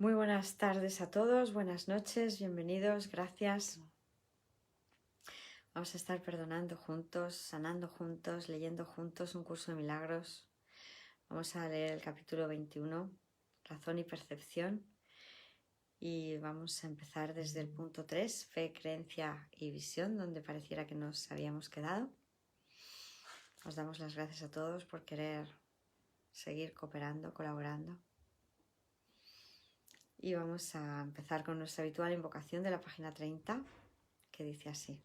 Muy buenas tardes a todos, buenas noches, bienvenidos, gracias. Vamos a estar perdonando juntos, sanando juntos, leyendo juntos un curso de milagros. Vamos a leer el capítulo 21, Razón y Percepción. Y vamos a empezar desde el punto 3, Fe, Creencia y Visión, donde pareciera que nos habíamos quedado. Os damos las gracias a todos por querer seguir cooperando, colaborando. Y vamos a empezar con nuestra habitual invocación de la página 30, que dice así.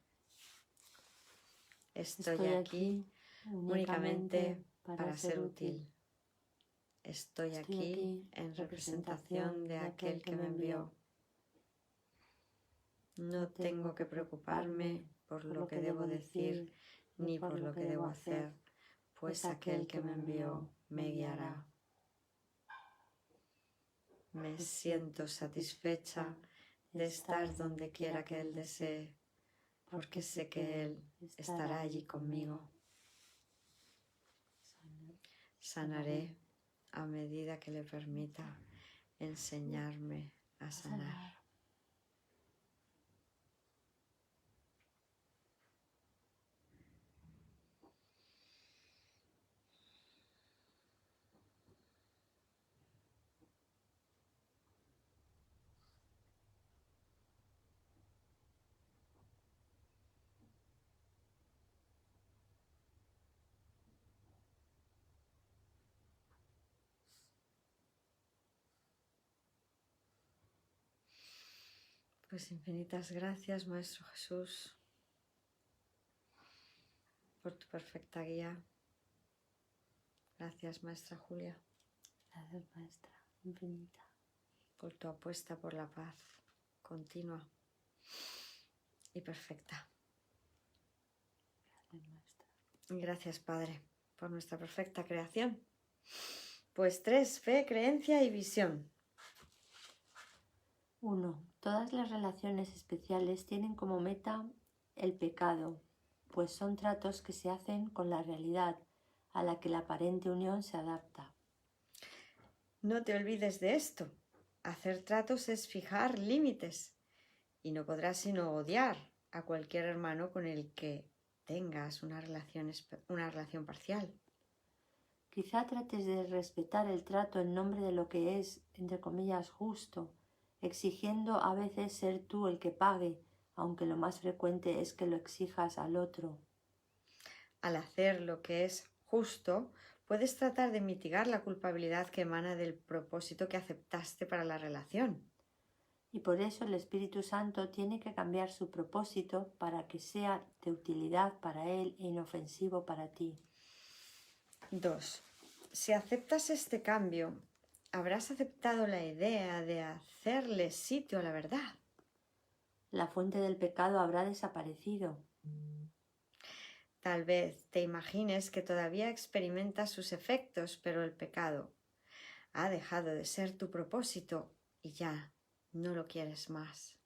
Estoy aquí únicamente para ser útil. Estoy aquí en representación de aquel que me envió. No tengo que preocuparme por lo que debo decir ni por lo que debo hacer, pues aquel que me envió me guiará. Me siento satisfecha de estar donde quiera que Él desee, porque sé que Él estará allí conmigo. Sanaré a medida que le permita enseñarme a sanar. Pues infinitas gracias, Maestro Jesús, por tu perfecta guía. Gracias, Maestra Julia. Gracias, Maestra infinita. Por tu apuesta por la paz continua y perfecta. Gracias, Maestra. Gracias, Padre, por nuestra perfecta creación. Pues 3, Fe, Creencia y Visión. 1. Todas las relaciones especiales tienen como meta el pecado, pues son tratos que se hacen con la realidad, a la que la aparente unión se adapta. No te olvides de esto. Hacer tratos es fijar límites y no podrás sino odiar a cualquier hermano con el que tengas una relación parcial. Quizá trates de respetar el trato en nombre de lo que es, entre comillas, justo, exigiendo a veces ser tú el que pague, aunque lo más frecuente es que lo exijas al otro. Al hacer lo que es justo, puedes tratar de mitigar la culpabilidad que emana del propósito que aceptaste para la relación. Y por eso el Espíritu Santo tiene que cambiar su propósito para que sea de utilidad para Él e inofensivo para ti. 2. Si aceptas este cambio, habrás aceptado la idea de hacerle sitio a la verdad. La fuente del pecado habrá desaparecido. Tal vez te imagines que todavía experimentas sus efectos, pero el pecado ha dejado de ser tu propósito y ya no lo quieres más.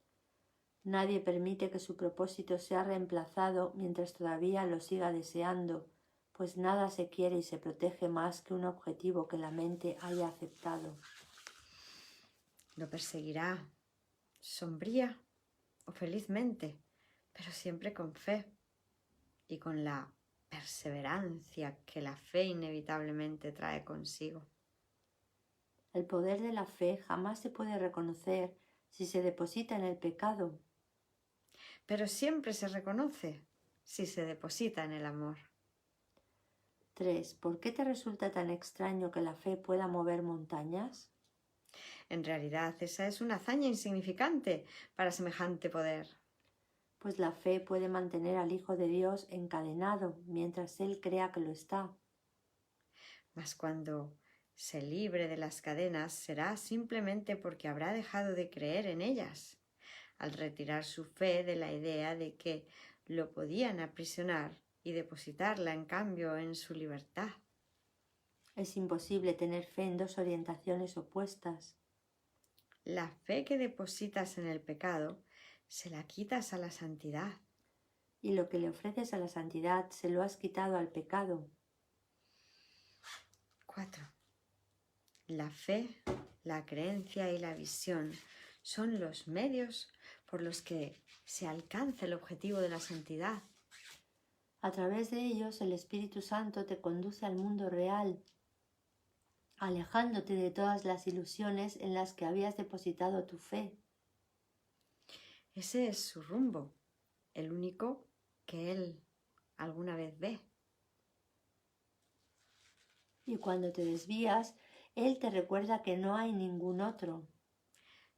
Nadie permite que su propósito sea reemplazado mientras todavía lo siga deseando, pues nada se quiere y se protege más que un objetivo que la mente haya aceptado. Lo perseguirá, sombría o felizmente, pero siempre con fe y con la perseverancia que la fe inevitablemente trae consigo. El poder de la fe jamás se puede reconocer si se deposita en el pecado. Pero siempre se reconoce si se deposita en el amor. 3. ¿Por qué te resulta tan extraño que la fe pueda mover montañas? En realidad, esa es una hazaña insignificante para semejante poder. Pues la fe puede mantener al Hijo de Dios encadenado mientras Él crea que lo está. Mas cuando se libre de las cadenas será simplemente porque habrá dejado de creer en ellas, al retirar su fe de la idea de que lo podían aprisionar y depositarla en cambio en su libertad. Es imposible tener fe en dos orientaciones opuestas. La fe que depositas en el pecado se la quitas a la santidad. Y lo que le ofreces a la santidad se lo has quitado al pecado. 4. La fe la creencia y la visión son los medios por los que se alcanza el objetivo de la santidad. A través de ellos el Espíritu Santo te conduce al mundo real, alejándote de todas las ilusiones en las que habías depositado tu fe. Ese es su rumbo, el único que él alguna vez ve. Y cuando te desvías, Él te recuerda que no hay ningún otro.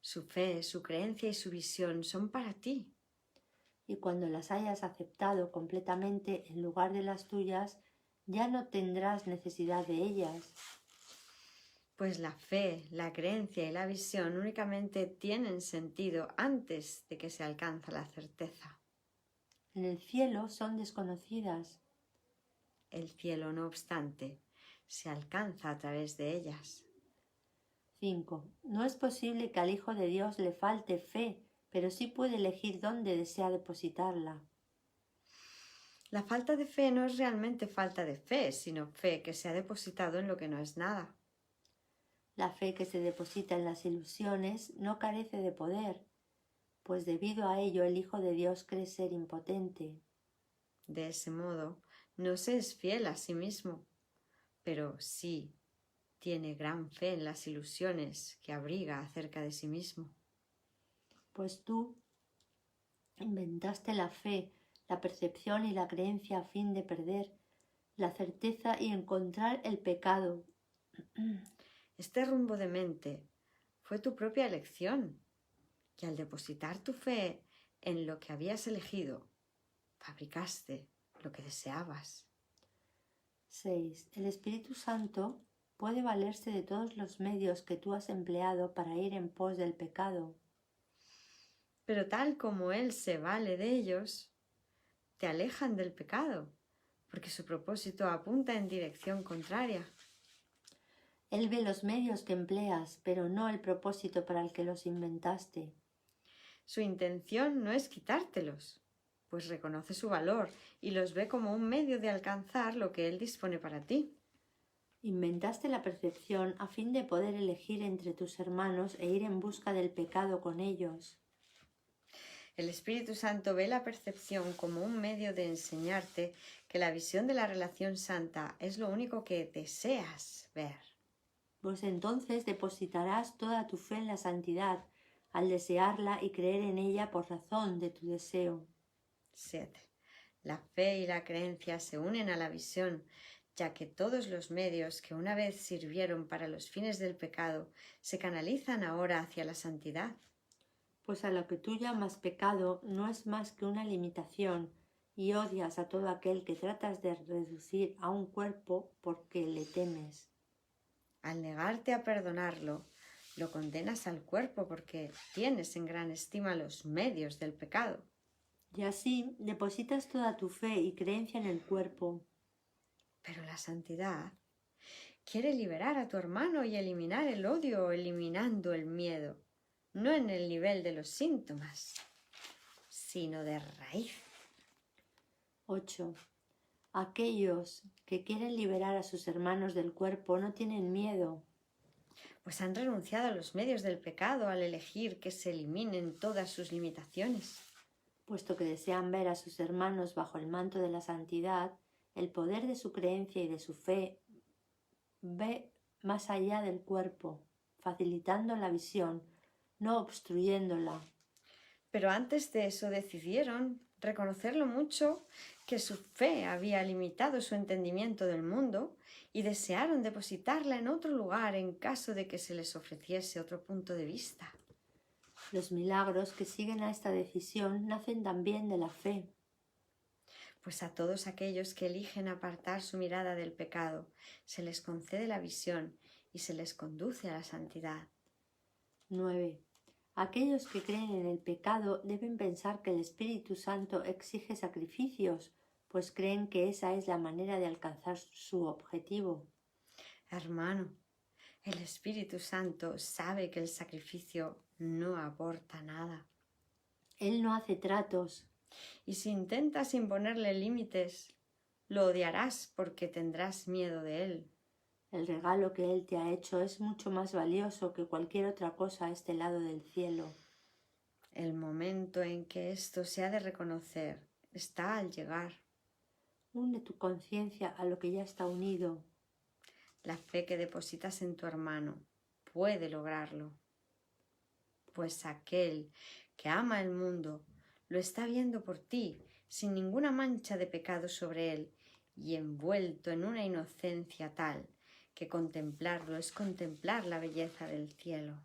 Su fe, su creencia y su visión son para ti. Y cuando las hayas aceptado completamente en lugar de las tuyas, ya no tendrás necesidad de ellas. Pues la fe, la creencia y la visión únicamente tienen sentido antes de que se alcanza la certeza. En el cielo son desconocidas. El cielo, no obstante, se alcanza a través de ellas. 5. No es posible que al Hijo de Dios le falte fe, pero sí puede elegir dónde desea depositarla. La falta de fe no es realmente falta de fe, sino fe que se ha depositado en lo que no es nada. La fe que se deposita en las ilusiones no carece de poder, pues debido a ello el Hijo de Dios cree ser impotente. De ese modo, no se es fiel a sí mismo, pero sí tiene gran fe en las ilusiones que abriga acerca de sí mismo. Pues tú inventaste la fe, la percepción y la creencia a fin de perder la certeza y encontrar el pecado. Este rumbo de mente fue tu propia elección, y al depositar tu fe en lo que habías elegido, fabricaste lo que deseabas. 6. El Espíritu Santo puede valerse de todos los medios que tú has empleado para ir en pos del pecado. Pero tal como Él se vale de ellos, te alejan del pecado, porque su propósito apunta en dirección contraria. Él ve los medios que empleas, pero no el propósito para el que los inventaste. Su intención no es quitártelos, pues reconoce su valor y los ve como un medio de alcanzar lo que Él dispone para ti. Inventaste la percepción a fin de poder elegir entre tus hermanos e ir en busca del pecado con ellos. El Espíritu Santo ve la percepción como un medio de enseñarte que la visión de la relación santa es lo único que deseas ver. Pues entonces depositarás toda tu fe en la santidad, al desearla y creer en ella por razón de tu deseo. 7. La fe y la creencia se unen a la visión, ya que todos los medios que una vez sirvieron para los fines del pecado se canalizan ahora hacia la santidad. Pues a lo que tú llamas pecado no es más que una limitación, y odias a todo aquel que tratas de reducir a un cuerpo porque le temes. Al negarte a perdonarlo, lo condenas al cuerpo porque tienes en gran estima los medios del pecado. Y así depositas toda tu fe y creencia en el cuerpo. Pero la santidad quiere liberar a tu hermano y eliminar el odio eliminando el miedo, no en el nivel de los síntomas, sino de raíz. 8. Aquellos que quieren liberar a sus hermanos del cuerpo no tienen miedo, pues han renunciado a los medios del pecado al elegir que se eliminen todas sus limitaciones. puesto que desean ver a sus hermanos bajo el manto de la santidad. El poder de su creencia y de su fe ve más allá del cuerpo, facilitando la visión, no obstruyéndola. Pero antes de eso decidieron reconocer lo mucho que su fe había limitado su entendimiento del mundo y desearon depositarla en otro lugar en caso de que se les ofreciese otro punto de vista. Los milagros que siguen a esta decisión nacen también de la fe. Pues a todos aquellos que eligen apartar su mirada del pecado, se les concede la visión y se les conduce a la santidad. 9. Aquellos que creen en el pecado deben pensar que el Espíritu Santo exige sacrificios, pues creen que esa es la manera de alcanzar su objetivo. Hermano, el Espíritu Santo sabe que el sacrificio no aporta nada. Él no hace tratos. Y si intentas imponerle límites, lo odiarás porque tendrás miedo de él. El regalo que Él te ha hecho es mucho más valioso que cualquier otra cosa a este lado del cielo. El momento en que esto se ha de reconocer está al llegar. Une tu conciencia a lo que ya está unido. La fe que depositas en tu hermano puede lograrlo, pues aquel que ama el mundo lo está viendo por ti, sin ninguna mancha de pecado sobre él y envuelto en una inocencia tal que contemplarlo es contemplar la belleza del cielo.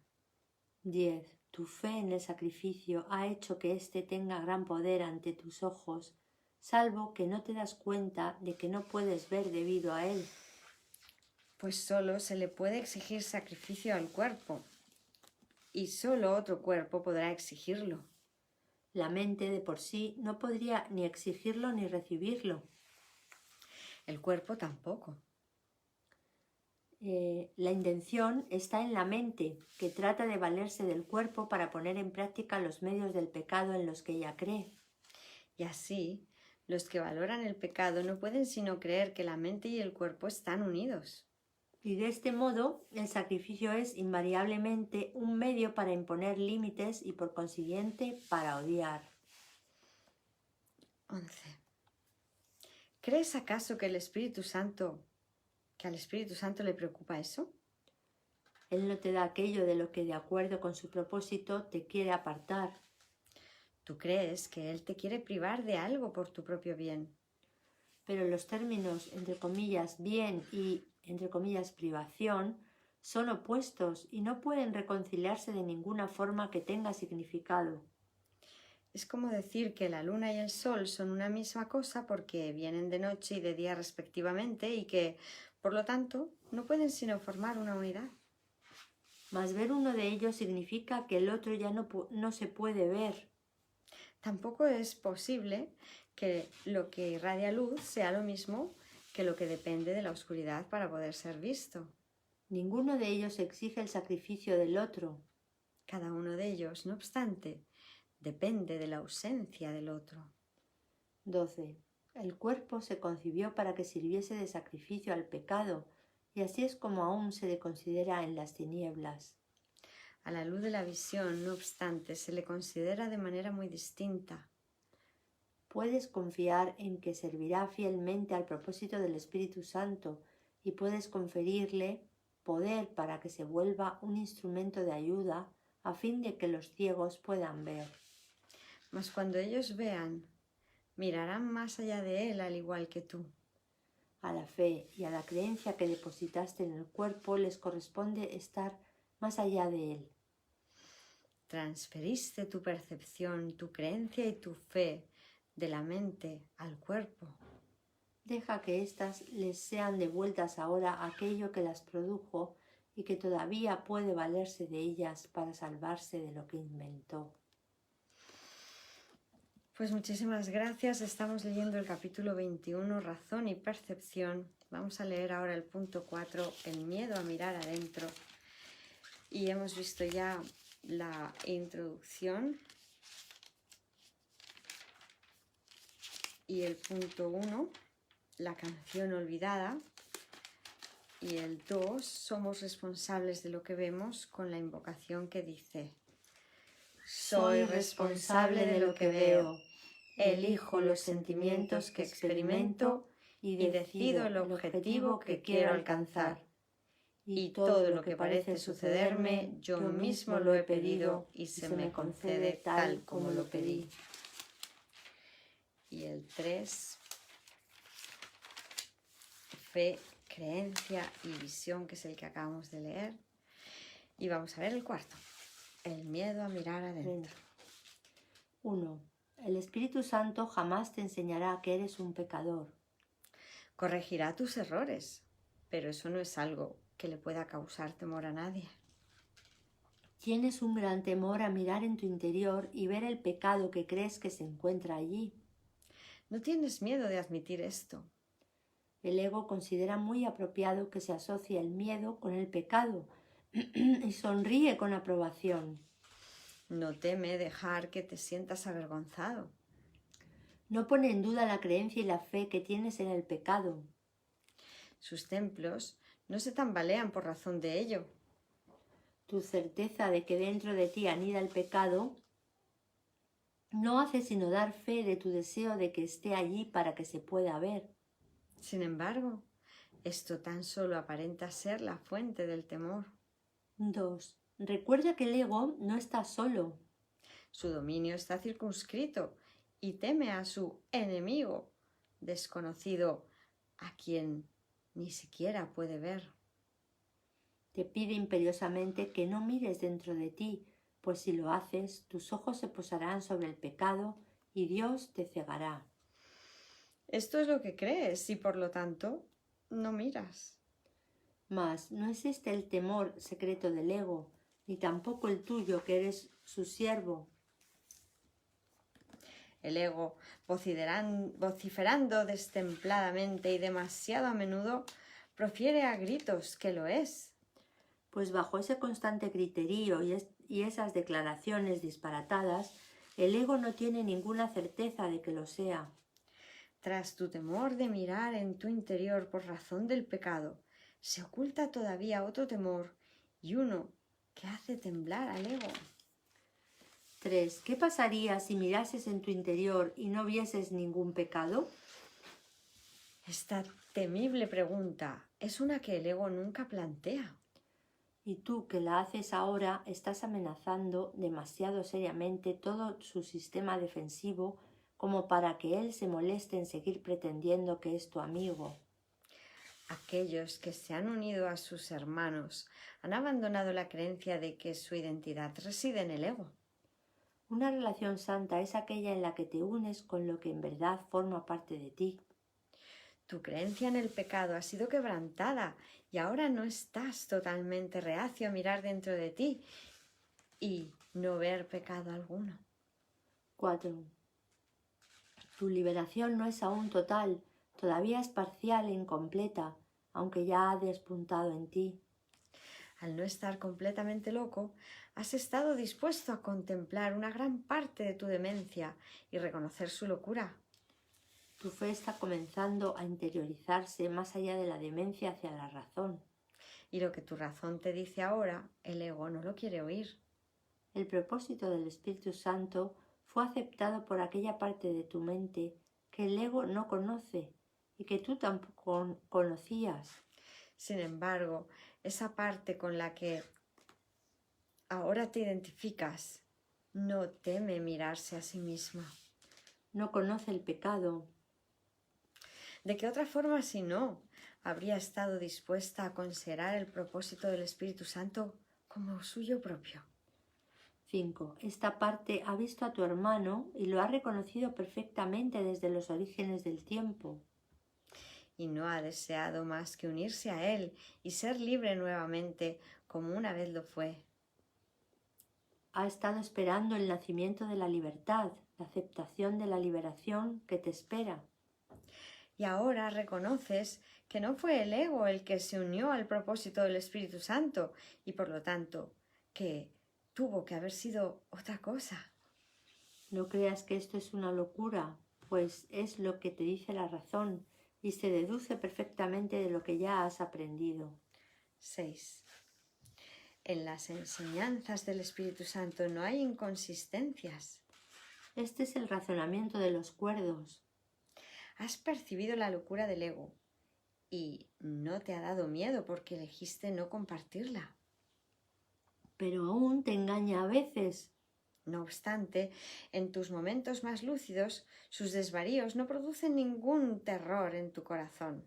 10. Tu fe en el sacrificio ha hecho que éste tenga gran poder ante tus ojos, salvo que no te das cuenta de que no puedes ver debido a él. Pues solo se le puede exigir sacrificio al cuerpo, y solo otro cuerpo podrá exigirlo. La mente de por sí no podría ni exigirlo ni recibirlo. El cuerpo tampoco. La intención está en la mente, que trata de valerse del cuerpo para poner en práctica los medios del pecado en los que ella cree. Y así, los que valoran el pecado no pueden sino creer que la mente y el cuerpo están unidos. Y de este modo, el sacrificio es invariablemente un medio para imponer límites y por consiguiente para odiar. 11. ¿Crees acaso que al Espíritu Santo le preocupa eso? Él no te da aquello de lo que, de acuerdo con su propósito, te quiere apartar. ¿Tú crees que Él te quiere privar de algo por tu propio bien? Pero los términos, entre comillas, bien y, entre comillas, privación, son opuestos y no pueden reconciliarse de ninguna forma que tenga significado. Es como decir que la luna y el sol son una misma cosa porque vienen de noche y de día respectivamente y que, por lo tanto, no pueden sino formar una unidad. Mas ver uno de ellos significa que el otro ya no se puede ver. Tampoco es posible que lo que irradia luz sea lo mismo que lo que depende de la oscuridad para poder ser visto. Ninguno de ellos exige el sacrificio del otro. Cada uno de ellos, no obstante, depende de la ausencia del otro. 12. El cuerpo se concibió para que sirviese de sacrificio al pecado, y así es como aún se le considera en las tinieblas. A la luz de la visión, no obstante, se le considera de manera muy distinta. Puedes confiar en que servirá fielmente al propósito del Espíritu Santo y puedes conferirle poder para que se vuelva un instrumento de ayuda a fin de que los ciegos puedan ver. Mas cuando ellos vean, mirarán más allá de él al igual que tú. A la fe y a la creencia que depositaste en el cuerpo les corresponde estar más allá de él. Transferiste tu percepción, tu creencia y tu fe de la mente al cuerpo. Deja que éstas les sean devueltas ahora a aquello que las produjo y que todavía puede valerse de ellas para salvarse de lo que inventó. Pues muchísimas gracias. Estamos leyendo el capítulo 21, Razón y Percepción. Vamos a leer ahora el punto 4, el miedo a mirar adentro. Y hemos visto ya la introducción y el punto 1, la canción olvidada. Y el 2, somos responsables de lo que vemos, con la invocación que dice: soy responsable de lo que veo, elijo los sentimientos que experimento y decido el objetivo que quiero alcanzar. Y todo lo que parece sucederme, yo mismo lo he pedido y se me concede tal como lo pedí. Y el 3, fe, creencia y visión, que es el que acabamos de leer. Y vamos a ver el 4, el miedo a mirar adentro. 1. El Espíritu Santo jamás te enseñará que eres un pecador. Corregirá tus errores, pero eso no es algo que le pueda causar temor a nadie. Tienes un gran temor a mirar en tu interior y ver el pecado que crees que se encuentra allí. No tienes miedo de admitir esto. El ego considera muy apropiado que se asocie el miedo con el pecado y sonríe con aprobación. No teme dejar que te sientas avergonzado. No pone en duda la creencia y la fe que tienes en el pecado. Sus templos no se tambalean por razón de ello. Tu certeza de que dentro de ti anida el pecado no hace sino dar fe de tu deseo de que esté allí para que se pueda ver. Sin embargo, esto tan solo aparenta ser la fuente del temor. 2. Recuerda que el ego no está solo. Su dominio está circunscrito y teme a su enemigo desconocido, a quien ni siquiera puede ver. Te pide imperiosamente que no mires dentro de ti, pues si lo haces, tus ojos se posarán sobre el pecado y Dios te cegará. Esto es lo que crees y por lo tanto no miras. Mas no existe el temor secreto del ego, ni tampoco el tuyo que eres su siervo. El ego, vociferando destempladamente y demasiado a menudo, profiere a gritos que lo es. Pues bajo ese constante griterío y esas declaraciones disparatadas, el ego no tiene ninguna certeza de que lo sea. Tras tu temor de mirar en tu interior por razón del pecado, se oculta todavía otro temor y uno que hace temblar al ego. 3. ¿Qué pasaría si mirases en tu interior y no vieses ningún pecado? Esta temible pregunta es una que el ego nunca plantea. Y tú que la haces ahora estás amenazando demasiado seriamente todo su sistema defensivo como para que él se moleste en seguir pretendiendo que es tu amigo. Aquellos que se han unido a sus hermanos han abandonado la creencia de que su identidad reside en el ego. Una relación santa es aquella en la que te unes con lo que en verdad forma parte de ti. Tu creencia en el pecado ha sido quebrantada y ahora no estás totalmente reacio a mirar dentro de ti y no ver pecado alguno. 4. Tu liberación no es aún total, todavía es parcial e incompleta, aunque ya ha despuntado en ti. Al no estar completamente loco, has estado dispuesto a contemplar una gran parte de tu demencia y reconocer su locura. Tu fe está comenzando a interiorizarse más allá de la demencia hacia la razón. Y lo que tu razón te dice ahora, el ego no lo quiere oír. El propósito del Espíritu Santo fue aceptado por aquella parte de tu mente que el ego no conoce y que tú tampoco conocías. Sin embargo, esa parte con la que ahora te identificas no teme mirarse a sí misma. No conoce el pecado. ¿De qué otra forma, si no, habría estado dispuesta a considerar el propósito del Espíritu Santo como suyo propio? 5. Esta parte ha visto a tu hermano y lo ha reconocido perfectamente desde los orígenes del tiempo. Y no ha deseado más que unirse a él y ser libre nuevamente como una vez lo fue. Ha estado esperando el nacimiento de la libertad, la aceptación de la liberación que te espera. Y ahora reconoces que no fue el ego el que se unió al propósito del Espíritu Santo y por lo tanto que tuvo que haber sido otra cosa. No creas que esto es una locura, pues es lo que te dice la razón y se deduce perfectamente de lo que ya has aprendido. 6. En las enseñanzas del Espíritu Santo no hay inconsistencias. Este es el razonamiento de los cuerdos. Has percibido la locura del ego y no te ha dado miedo porque elegiste no compartirla. Pero aún te engaña a veces. No obstante, en tus momentos más lúcidos, sus desvaríos no producen ningún terror en tu corazón.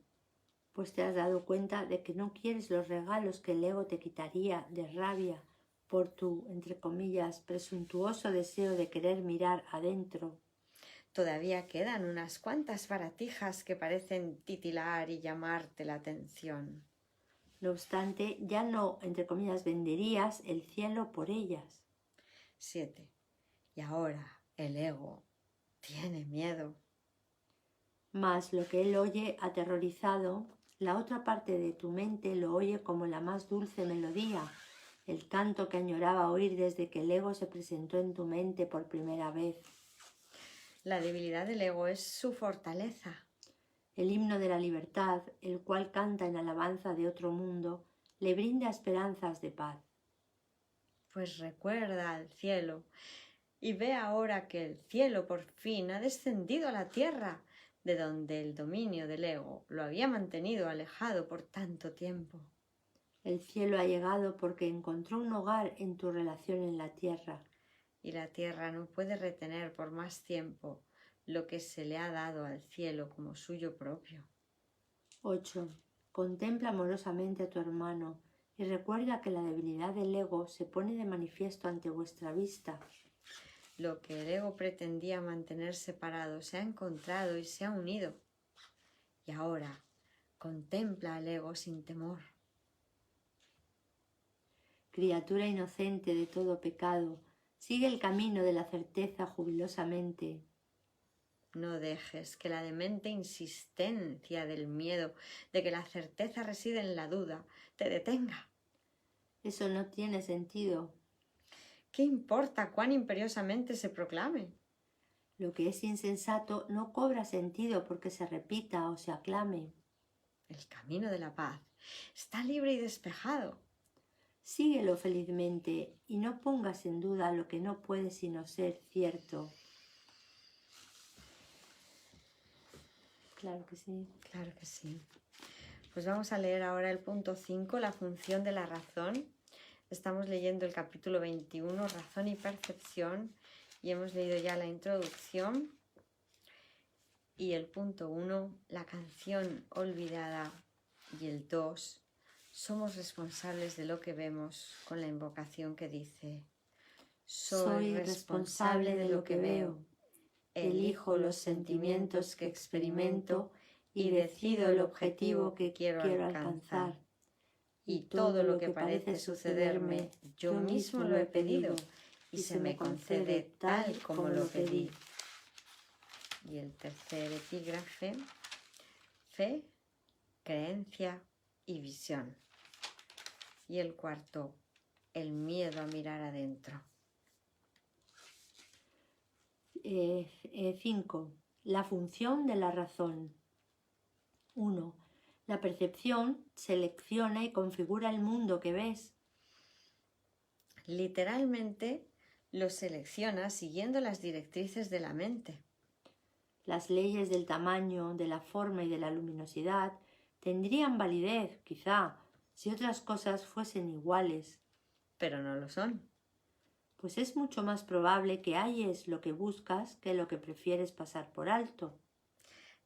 Pues te has dado cuenta de que no quieres los regalos que el ego te quitaría de rabia por tu, entre comillas, presuntuoso deseo de querer mirar adentro. Todavía quedan unas cuantas baratijas que parecen titilar y llamarte la atención. No obstante, ya no, entre comillas, venderías el cielo por ellas. 7. Y ahora el ego tiene miedo. Mas lo que él oye aterrorizado, la otra parte de tu mente lo oye como la más dulce melodía, el canto que añoraba oír desde que el ego se presentó en tu mente por primera vez. La debilidad del ego es su fortaleza. El himno de la libertad, el cual canta en alabanza de otro mundo, le brinda esperanzas de paz. Pues recuerda al cielo y ve ahora que el cielo por fin ha descendido a la tierra, de donde el dominio del ego lo había mantenido alejado por tanto tiempo. El cielo ha llegado porque encontró un hogar en tu relación en la tierra. Y la tierra no puede retener por más tiempo lo que se le ha dado al cielo como suyo propio. 8. Contempla amorosamente a tu hermano y recuerda que la debilidad del ego se pone de manifiesto ante vuestra vista. Lo que el ego pretendía mantener separado se ha encontrado y se ha unido. Y ahora contempla al ego sin temor. Criatura inocente de todo pecado, sigue el camino de la certeza jubilosamente. No dejes que la demente insistencia del miedo de que la certeza reside en la duda te detenga. Eso no tiene sentido. ¿Qué importa cuán imperiosamente se proclame? Lo que es insensato no cobra sentido porque se repita o se aclame. El camino de la paz está libre y despejado. Síguelo felizmente y no pongas en duda lo que no puede sino ser cierto. Claro que sí. Claro que sí. Pues vamos a leer ahora el punto 5, la función de la razón. Estamos leyendo el capítulo 21, razón y percepción, y hemos leído ya la introducción. Y el punto 1, la canción olvidada, y el 2, somos responsables de lo que vemos, con la invocación que dice: Soy responsable de lo que veo. Elijo los sentimientos que experimento y decido el objetivo que quiero alcanzar. Y todo lo que parece sucederme, yo mismo lo he pedido y se me concede tal como lo pedí. Y el tercer epígrafe, fe, creencia y visión. Y el cuarto, el miedo a mirar adentro. 5. La función de la razón. 1. La percepción selecciona y configura el mundo que ves. Literalmente lo selecciona siguiendo las directrices de la mente. Las leyes del tamaño, de la forma y de la luminosidad tendrían validez, quizá, si otras cosas fuesen iguales. Pero no lo son. Pues es mucho más probable que halles lo que buscas que lo que prefieres pasar por alto.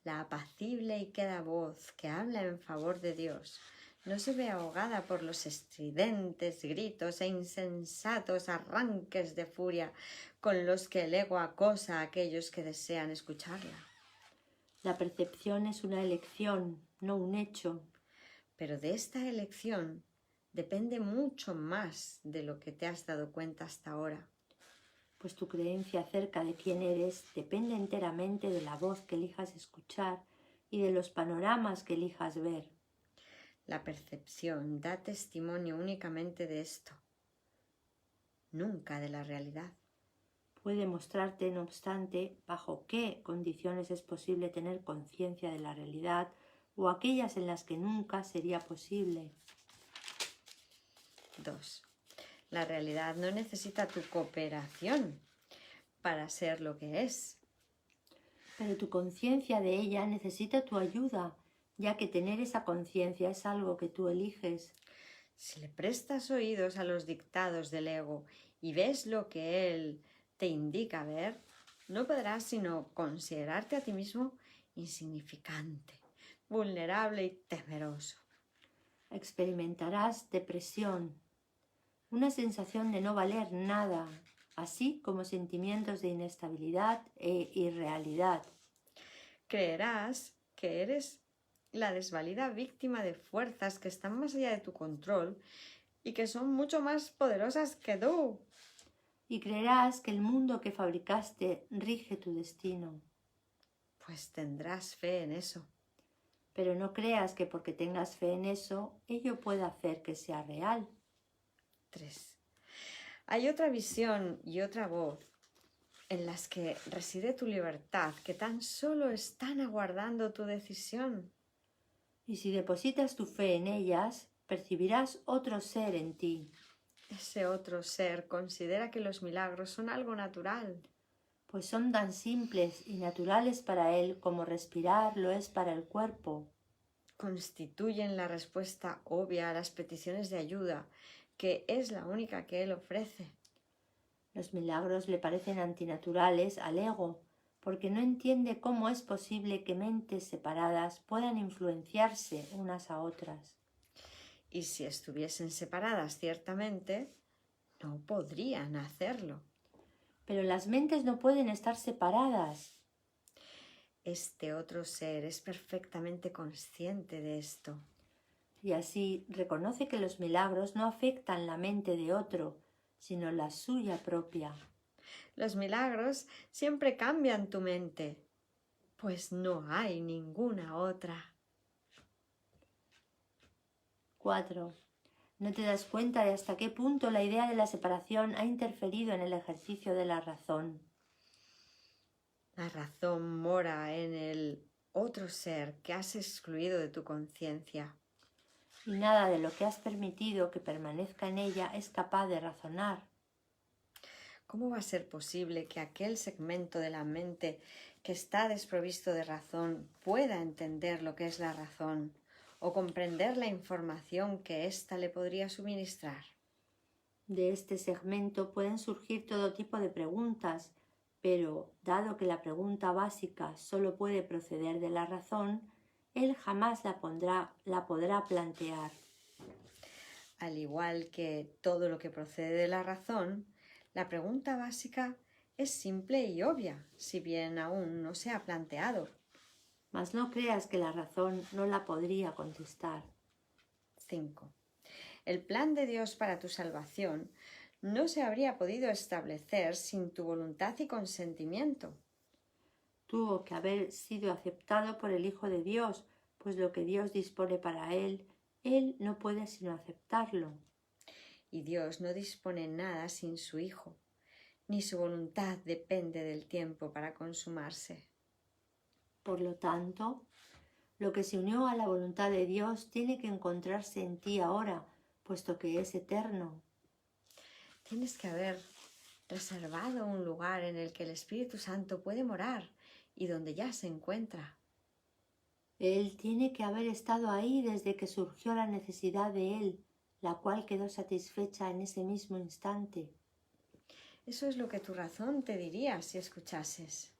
La apacible y queda voz que habla en favor de Dios no se ve ahogada por los estridentes gritos e insensatos arranques de furia con los que el ego acosa a aquellos que desean escucharla. La percepción es una elección, no un hecho. Pero de esta elección depende mucho más de lo que te has dado cuenta hasta ahora. Pues tu creencia acerca de quién eres depende enteramente de la voz que elijas escuchar y de los panoramas que elijas ver. La percepción da testimonio únicamente de esto, nunca de la realidad. Puede mostrarte, no obstante, bajo qué condiciones es posible tener conciencia de la realidad o aquellas en las que nunca sería posible. 2. La realidad no necesita tu cooperación para ser lo que es. Pero tu conciencia de ella necesita tu ayuda, ya que tener esa conciencia es algo que tú eliges. Si le prestas oídos a los dictados del ego y ves lo que él te indica ver, no podrás sino considerarte a ti mismo insignificante, vulnerable y temeroso. Experimentarás depresión, una sensación de no valer nada, así como sentimientos de inestabilidad e irrealidad. Creerás que eres la desvalida víctima de fuerzas que están más allá de tu control y que son mucho más poderosas que tú. Y creerás que el mundo que fabricaste rige tu destino. Pues tendrás fe en eso. Pero no creas que porque tengas fe en eso, ello pueda hacer que sea real. 3. Hay otra visión y otra voz en las que reside tu libertad, que tan solo están aguardando tu decisión. Y si depositas tu fe en ellas, percibirás otro ser en ti. Ese otro ser considera que los milagros son algo natural. Pues son tan simples y naturales para él como respirar lo es para el cuerpo. Constituyen la respuesta obvia a las peticiones de ayuda, que es la única que él ofrece. Los milagros le parecen antinaturales al ego, porque no entiende cómo es posible que mentes separadas puedan influenciarse unas a otras. Y si estuviesen separadas, ciertamente, no podrían hacerlo. Pero las mentes no pueden estar separadas. Este otro ser es perfectamente consciente de esto. Y así reconoce que los milagros no afectan la mente de otro, sino la suya propia. Los milagros siempre cambian tu mente, pues no hay ninguna otra. 4. No te das cuenta de hasta qué punto la idea de la separación ha interferido en el ejercicio de la razón. La razón mora en el otro ser que has excluido de tu conciencia. Y nada de lo que has permitido que permanezca en ella es capaz de razonar. ¿Cómo va a ser posible que aquel segmento de la mente que está desprovisto de razón pueda entender lo que es la razón o comprender la información que ésta le podría suministrar? De este segmento pueden surgir todo tipo de preguntas, pero dado que la pregunta básica solo puede proceder de la razón, él jamás la podrá plantear. Al igual que todo lo que procede de la razón, la pregunta básica es simple y obvia, si bien aún no se ha planteado. Mas no creas que la razón no la podría contestar. 5. El plan de Dios para tu salvación no se habría podido establecer sin tu voluntad y consentimiento. Tuvo que haber sido aceptado por el Hijo de Dios, pues lo que Dios dispone para él no puede sino aceptarlo. Y Dios no dispone nada sin su Hijo, ni su voluntad depende del tiempo para consumarse. Por lo tanto, lo que se unió a la voluntad de Dios tiene que encontrarse en ti ahora, puesto que es eterno. Tienes que haber reservado un lugar en el que el Espíritu Santo puede morar y donde ya se encuentra. Él tiene que haber estado ahí desde que surgió la necesidad de él, la cual quedó satisfecha en ese mismo instante. Eso es lo que tu razón te diría si escuchases.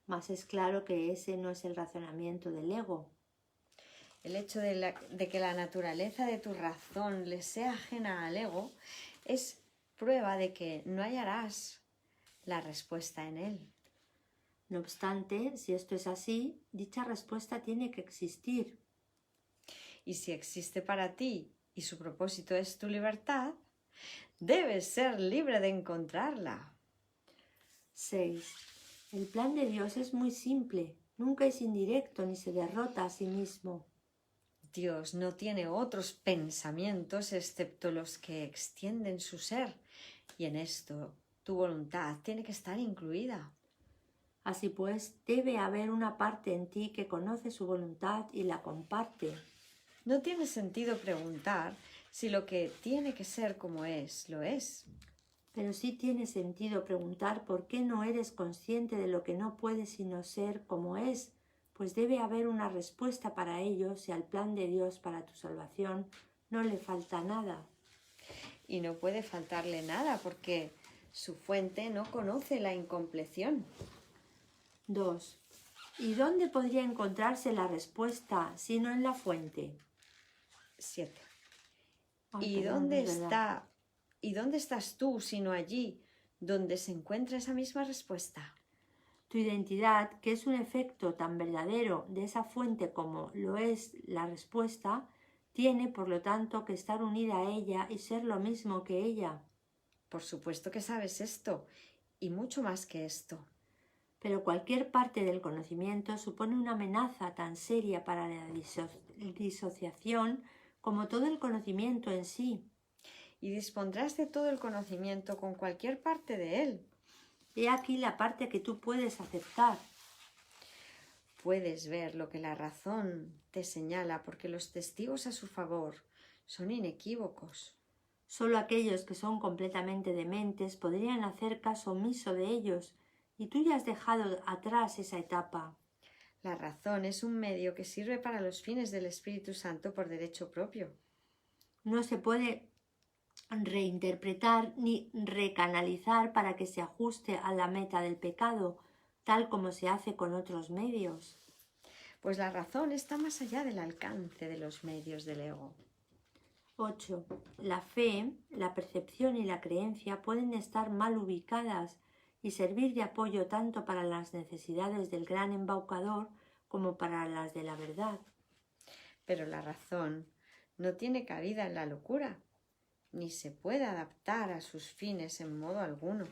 Mas es claro que ese no es el razonamiento del ego. El hecho de que la naturaleza de tu razón le sea ajena al ego es prueba de que no hallarás la respuesta en él. No obstante, si esto es así, dicha respuesta tiene que existir. Y si existe para ti y su propósito es tu libertad, debes ser libre de encontrarla. 6. El plan de Dios es muy simple, nunca es indirecto ni se derrota a sí mismo. Dios no tiene otros pensamientos excepto los que extienden su ser, y en esto tu voluntad tiene que estar incluida. Así pues, debe haber una parte en ti que conoce su voluntad y la comparte. No tiene sentido preguntar si lo que tiene que ser como es, lo es. Pero sí tiene sentido preguntar por qué no eres consciente de lo que no puede sino ser como es, pues debe haber una respuesta para ello si al plan de Dios para tu salvación no le falta nada. Y no puede faltarle nada porque su fuente no conoce la incompleción. 2. ¿Y dónde podría encontrarse la respuesta si no en la fuente? 7. Ay, ¿Y perdón, dónde es verdad. ¿Y dónde estás tú sino allí donde se encuentra esa misma respuesta? Tu identidad, que es un efecto tan verdadero de esa fuente como lo es la respuesta, tiene, por lo tanto, que estar unida a ella y ser lo mismo que ella. Por supuesto que sabes esto, y mucho más que esto. Pero cualquier parte del conocimiento supone una amenaza tan seria para la disociación como todo el conocimiento en sí. Y dispondrás de todo el conocimiento con cualquier parte de él. He aquí la parte que tú puedes aceptar. Puedes ver lo que la razón te señala porque los testigos a su favor son inequívocos. Solo aquellos que son completamente dementes podrían hacer caso omiso de ellos, y tú ya has dejado atrás esa etapa. La razón es un medio que sirve para los fines del Espíritu Santo por derecho propio. No se puede reinterpretar ni recanalizar para que se ajuste a la meta del pecado, tal como se hace con otros medios. Pues la razón está más allá del alcance de los medios del ego. 8. La fe, la percepción y la creencia pueden estar mal ubicadas y servir de apoyo tanto para las necesidades del gran embaucador como para las de la verdad. Pero la razón no tiene cabida en la locura, ni se puede adaptar a sus fines en modo alguno.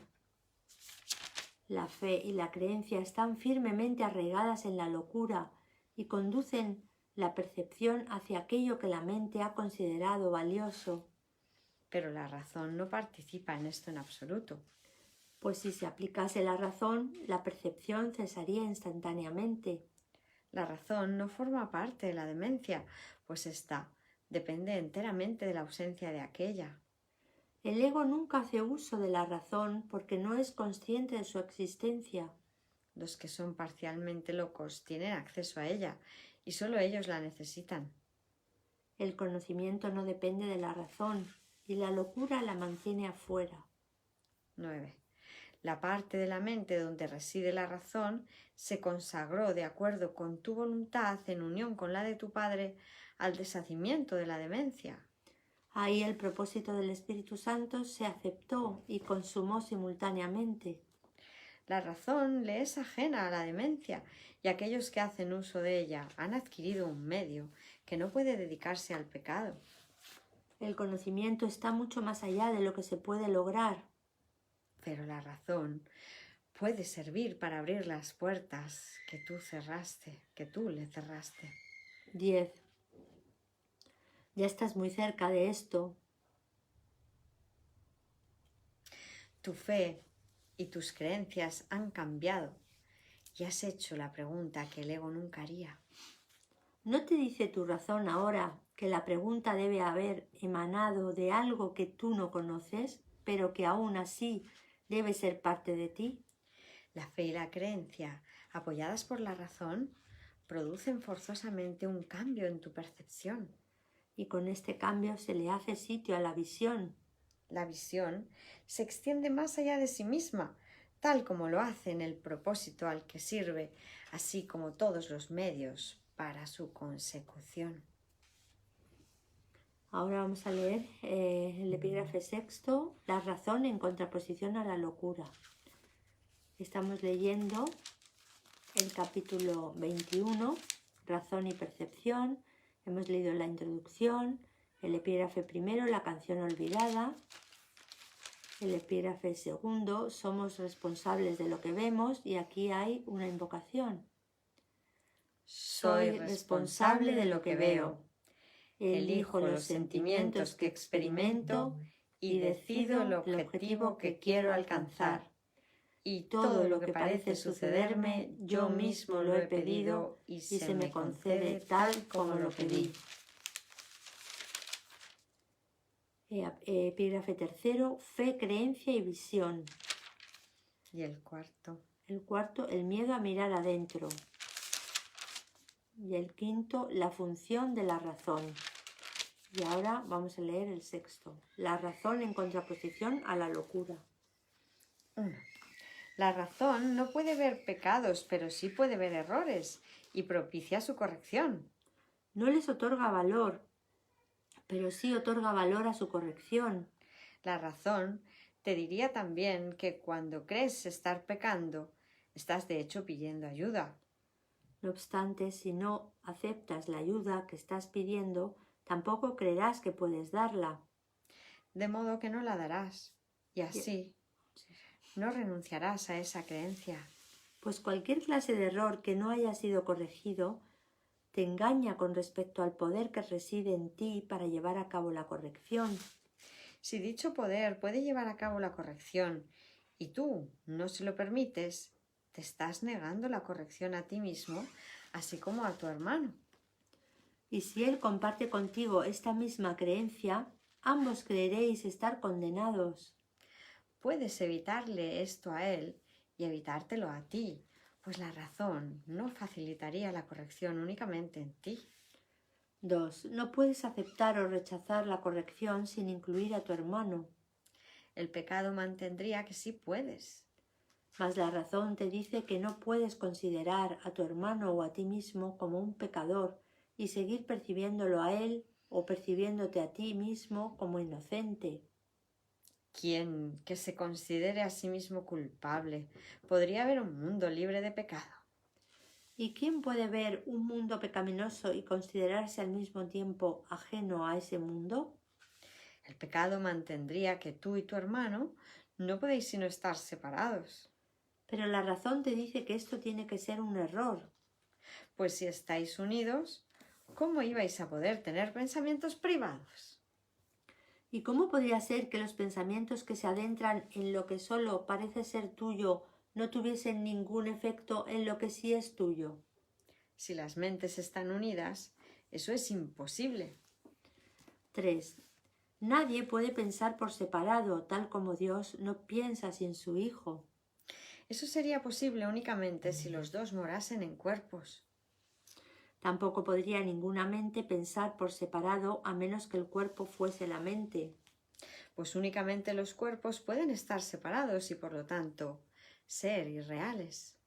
La fe y la creencia están firmemente arraigadas en la locura y conducen la percepción hacia aquello que la mente ha considerado valioso. Pero la razón no participa en esto en absoluto. Pues si se aplicase la razón, la percepción cesaría instantáneamente. La razón no forma parte de la demencia, pues ésta depende enteramente de la ausencia de aquella. El ego nunca hace uso de la razón porque no es consciente de su existencia. Los que son parcialmente locos tienen acceso a ella y solo ellos la necesitan. El conocimiento no depende de la razón y la locura la mantiene afuera. 9. La parte de la mente donde reside la razón se consagró de acuerdo con tu voluntad en unión con la de tu Padre al deshacimiento de la demencia. Ahí el propósito del Espíritu Santo se aceptó y consumó simultáneamente. La razón le es ajena a la demencia y aquellos que hacen uso de ella han adquirido un medio que no puede dedicarse al pecado. El conocimiento está mucho más allá de lo que se puede lograr. Pero la razón puede servir para abrir las puertas que tú le cerraste. 10. Ya estás muy cerca de esto. Tu fe y tus creencias han cambiado y has hecho la pregunta que el ego nunca haría. ¿No te dice tu razón ahora que la pregunta debe haber emanado de algo que tú no conoces, pero que aún así debe ser parte de ti? La fe y la creencia, apoyadas por la razón, producen forzosamente un cambio en tu percepción. Y con este cambio se le hace sitio a la visión. La visión se extiende más allá de sí misma, tal como lo hace en el propósito al que sirve, así como todos los medios para su consecución. Ahora vamos a leer el epígrafe sexto, la razón en contraposición a la locura. Estamos leyendo el capítulo 21, razón y percepción. Hemos leído la introducción, el epígrafe primero, la canción olvidada. El epígrafe segundo, somos responsables de lo que vemos, y aquí hay una invocación. Soy responsable de lo que veo. Elijo los sentimientos que experimento y decido el objetivo que quiero alcanzar. Y todo lo que parece sucederme, yo mismo lo he pedido y se me concede tal como lo pedí. Epígrafe tercero, fe, creencia y visión. Y el cuarto. El cuarto, el miedo a mirar adentro. Y el quinto, la función de la razón. Y ahora vamos a leer el sexto, la razón en contraposición a la locura. 1. La razón no puede ver pecados, pero sí puede ver errores y propicia su corrección. No les otorga valor, pero sí otorga valor a su corrección. La razón te diría también que cuando crees estar pecando, estás de hecho pidiendo ayuda. No obstante, si no aceptas la ayuda que estás pidiendo, tampoco creerás que puedes darla. De modo que no la darás, y así no renunciarás a esa creencia. Pues cualquier clase de error que no haya sido corregido te engaña con respecto al poder que reside en ti para llevar a cabo la corrección. Si dicho poder puede llevar a cabo la corrección y tú no se lo permites, te estás negando la corrección a ti mismo, así como a tu hermano. Y si él comparte contigo esta misma creencia, ambos creeréis estar condenados. Puedes evitarle esto a él y evitártelo a ti, pues la razón no facilitaría la corrección únicamente en ti. 2. No puedes aceptar o rechazar la corrección sin incluir a tu hermano. El pecado mantendría que sí puedes. Mas la razón te dice que no puedes considerar a tu hermano o a ti mismo como un pecador y seguir percibiéndolo a él o percibiéndote a ti mismo como inocente. Quien que se considere a sí mismo culpable, podría haber un mundo libre de pecado. ¿Y quién puede ver un mundo pecaminoso y considerarse al mismo tiempo ajeno a ese mundo? El pecado mantendría que tú y tu hermano no podéis sino estar separados. Pero la razón te dice que esto tiene que ser un error. Pues si estáis unidos, ¿cómo ibais a poder tener pensamientos privados? ¿Y cómo podría ser que los pensamientos que se adentran en lo que solo parece ser tuyo no tuviesen ningún efecto en lo que sí es tuyo? Si las mentes están unidas, eso es imposible. 3. Nadie puede pensar por separado, tal como Dios no piensa sin su Hijo. Eso sería posible únicamente si los dos morasen en cuerpos. Tampoco podría ninguna mente pensar por separado a menos que el cuerpo fuese la mente. Pues únicamente los cuerpos pueden estar separados y por lo tanto ser irreales.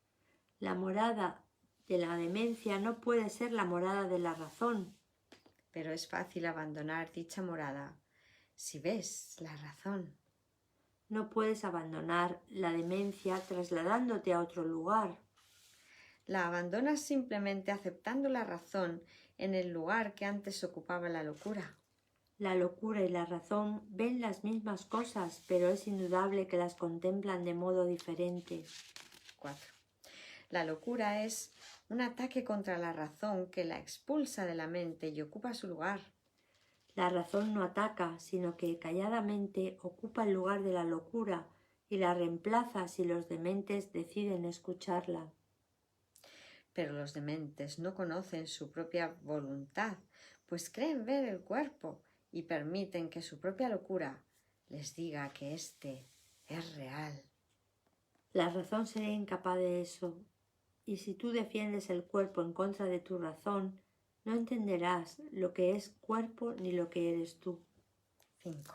La morada de la demencia no puede ser la morada de la razón. Pero es fácil abandonar dicha morada si ves la razón. No puedes abandonar la demencia trasladándote a otro lugar. La abandonas simplemente aceptando la razón en el lugar que antes ocupaba la locura. La locura y la razón ven las mismas cosas, pero es indudable que las contemplan de modo diferente. 4. La locura es un ataque contra la razón que la expulsa de la mente y ocupa su lugar. La razón no ataca, sino que calladamente ocupa el lugar de la locura y la reemplaza si los dementes deciden escucharla. Pero los dementes no conocen su propia voluntad, pues creen ver el cuerpo y permiten que su propia locura les diga que éste es real. La razón sería incapaz de eso, y si tú defiendes el cuerpo en contra de tu razón, no entenderás lo que es cuerpo ni lo que eres tú. 5.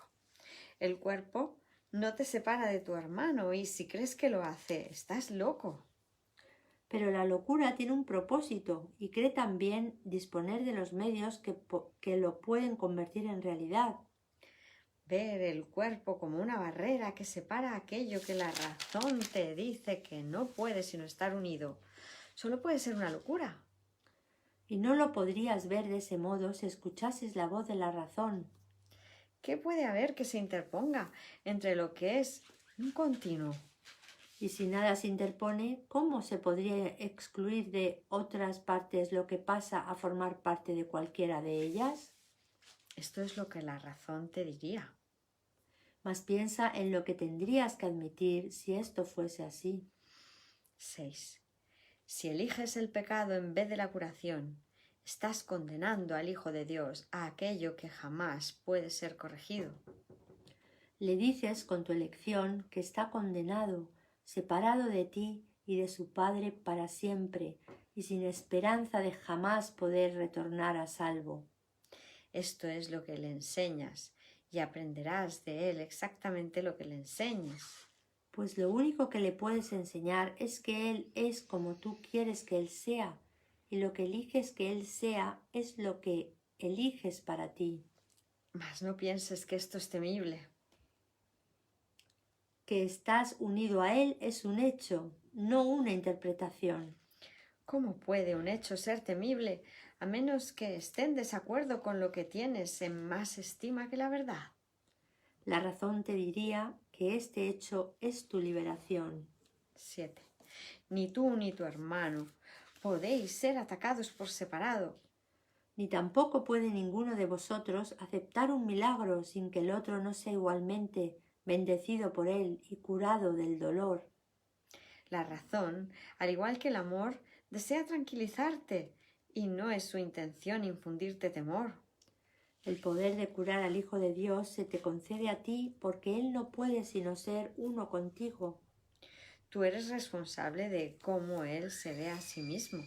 El cuerpo no te separa de tu hermano y si crees que lo hace, estás loco. Pero la locura tiene un propósito y cree también disponer de los medios que lo pueden convertir en realidad. Ver el cuerpo como una barrera que separa aquello que la razón te dice que no puede sino estar unido, solo puede ser una locura. Y no lo podrías ver de ese modo si escuchases la voz de la razón. ¿Qué puede haber que se interponga entre lo que es un continuo? Y si nada se interpone, ¿cómo se podría excluir de otras partes lo que pasa a formar parte de cualquiera de ellas? Esto es lo que la razón te diría. Mas piensa en lo que tendrías que admitir si esto fuese así. 6. Si eliges el pecado en vez de la curación, estás condenando al Hijo de Dios a aquello que jamás puede ser corregido. Le dices con tu elección que está condenado, separado de ti y de su Padre para siempre, y sin esperanza de jamás poder retornar a salvo. Esto es lo que le enseñas, y aprenderás de él exactamente lo que le enseñes. Pues lo único que le puedes enseñar es que él es como tú quieres que él sea, y lo que eliges que él sea es lo que eliges para ti. Mas no pienses que esto es temible. Que estás unido a él es un hecho, no una interpretación. ¿Cómo puede un hecho ser temible a menos que esté en desacuerdo con lo que tienes en más estima que la verdad? La razón te diría que este hecho es tu liberación. 7. Ni tú ni tu hermano podéis ser atacados por separado. Ni tampoco puede ninguno de vosotros aceptar un milagro sin que el otro no sea igualmente bendecido por él y curado del dolor. La razón, al igual que el amor, desea tranquilizarte y no es su intención infundirte temor. El poder de curar al Hijo de Dios se te concede a ti porque Él no puede sino ser uno contigo. Tú eres responsable de cómo Él se ve a sí mismo.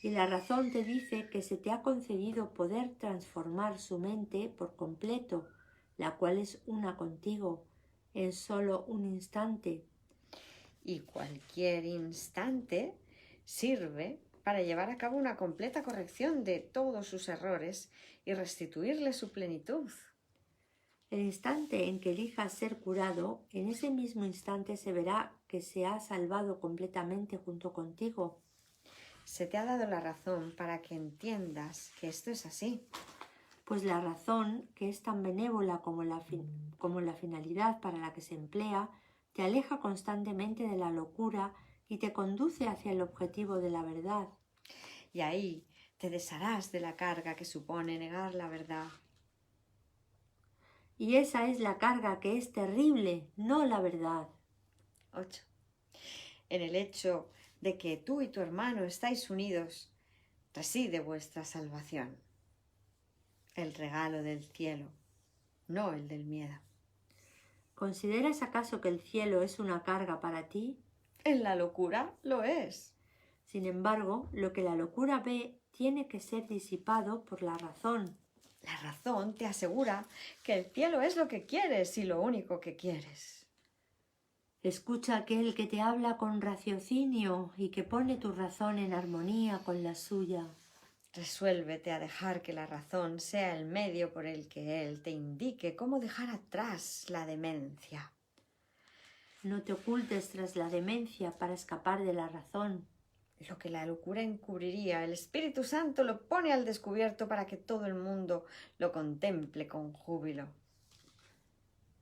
Y la razón te dice que se te ha concedido poder transformar su mente por completo, la cual es una contigo, en solo un instante. Y cualquier instante sirve para llevar a cabo una completa corrección de todos sus errores y restituirle su plenitud. El instante en que elijas ser curado, en ese mismo instante se verá que se ha salvado completamente junto contigo. Se te ha dado la razón para que entiendas que esto es así. Pues la razón, que es tan benévola como la finalidad para la que se emplea, te aleja constantemente de la locura y te conduce hacia el objetivo de la verdad. Y ahí te desharás de la carga que supone negar la verdad. Y esa es la carga que es terrible, no la verdad. 8. En el hecho de que tú y tu hermano estáis unidos, reside vuestra salvación. El regalo del cielo, no el del miedo. ¿Consideras acaso que el cielo es una carga para ti? En la locura lo es. Sin embargo, lo que la locura ve tiene que ser disipado por la razón. La razón te asegura que el cielo es lo que quieres y lo único que quieres. Escucha a aquel que te habla con raciocinio y que pone tu razón en armonía con la suya. Resuélvete a dejar que la razón sea el medio por el que él te indique cómo dejar atrás la demencia. No te ocultes tras la demencia para escapar de la razón. Lo que la locura encubriría, el Espíritu Santo lo pone al descubierto para que todo el mundo lo contemple con júbilo.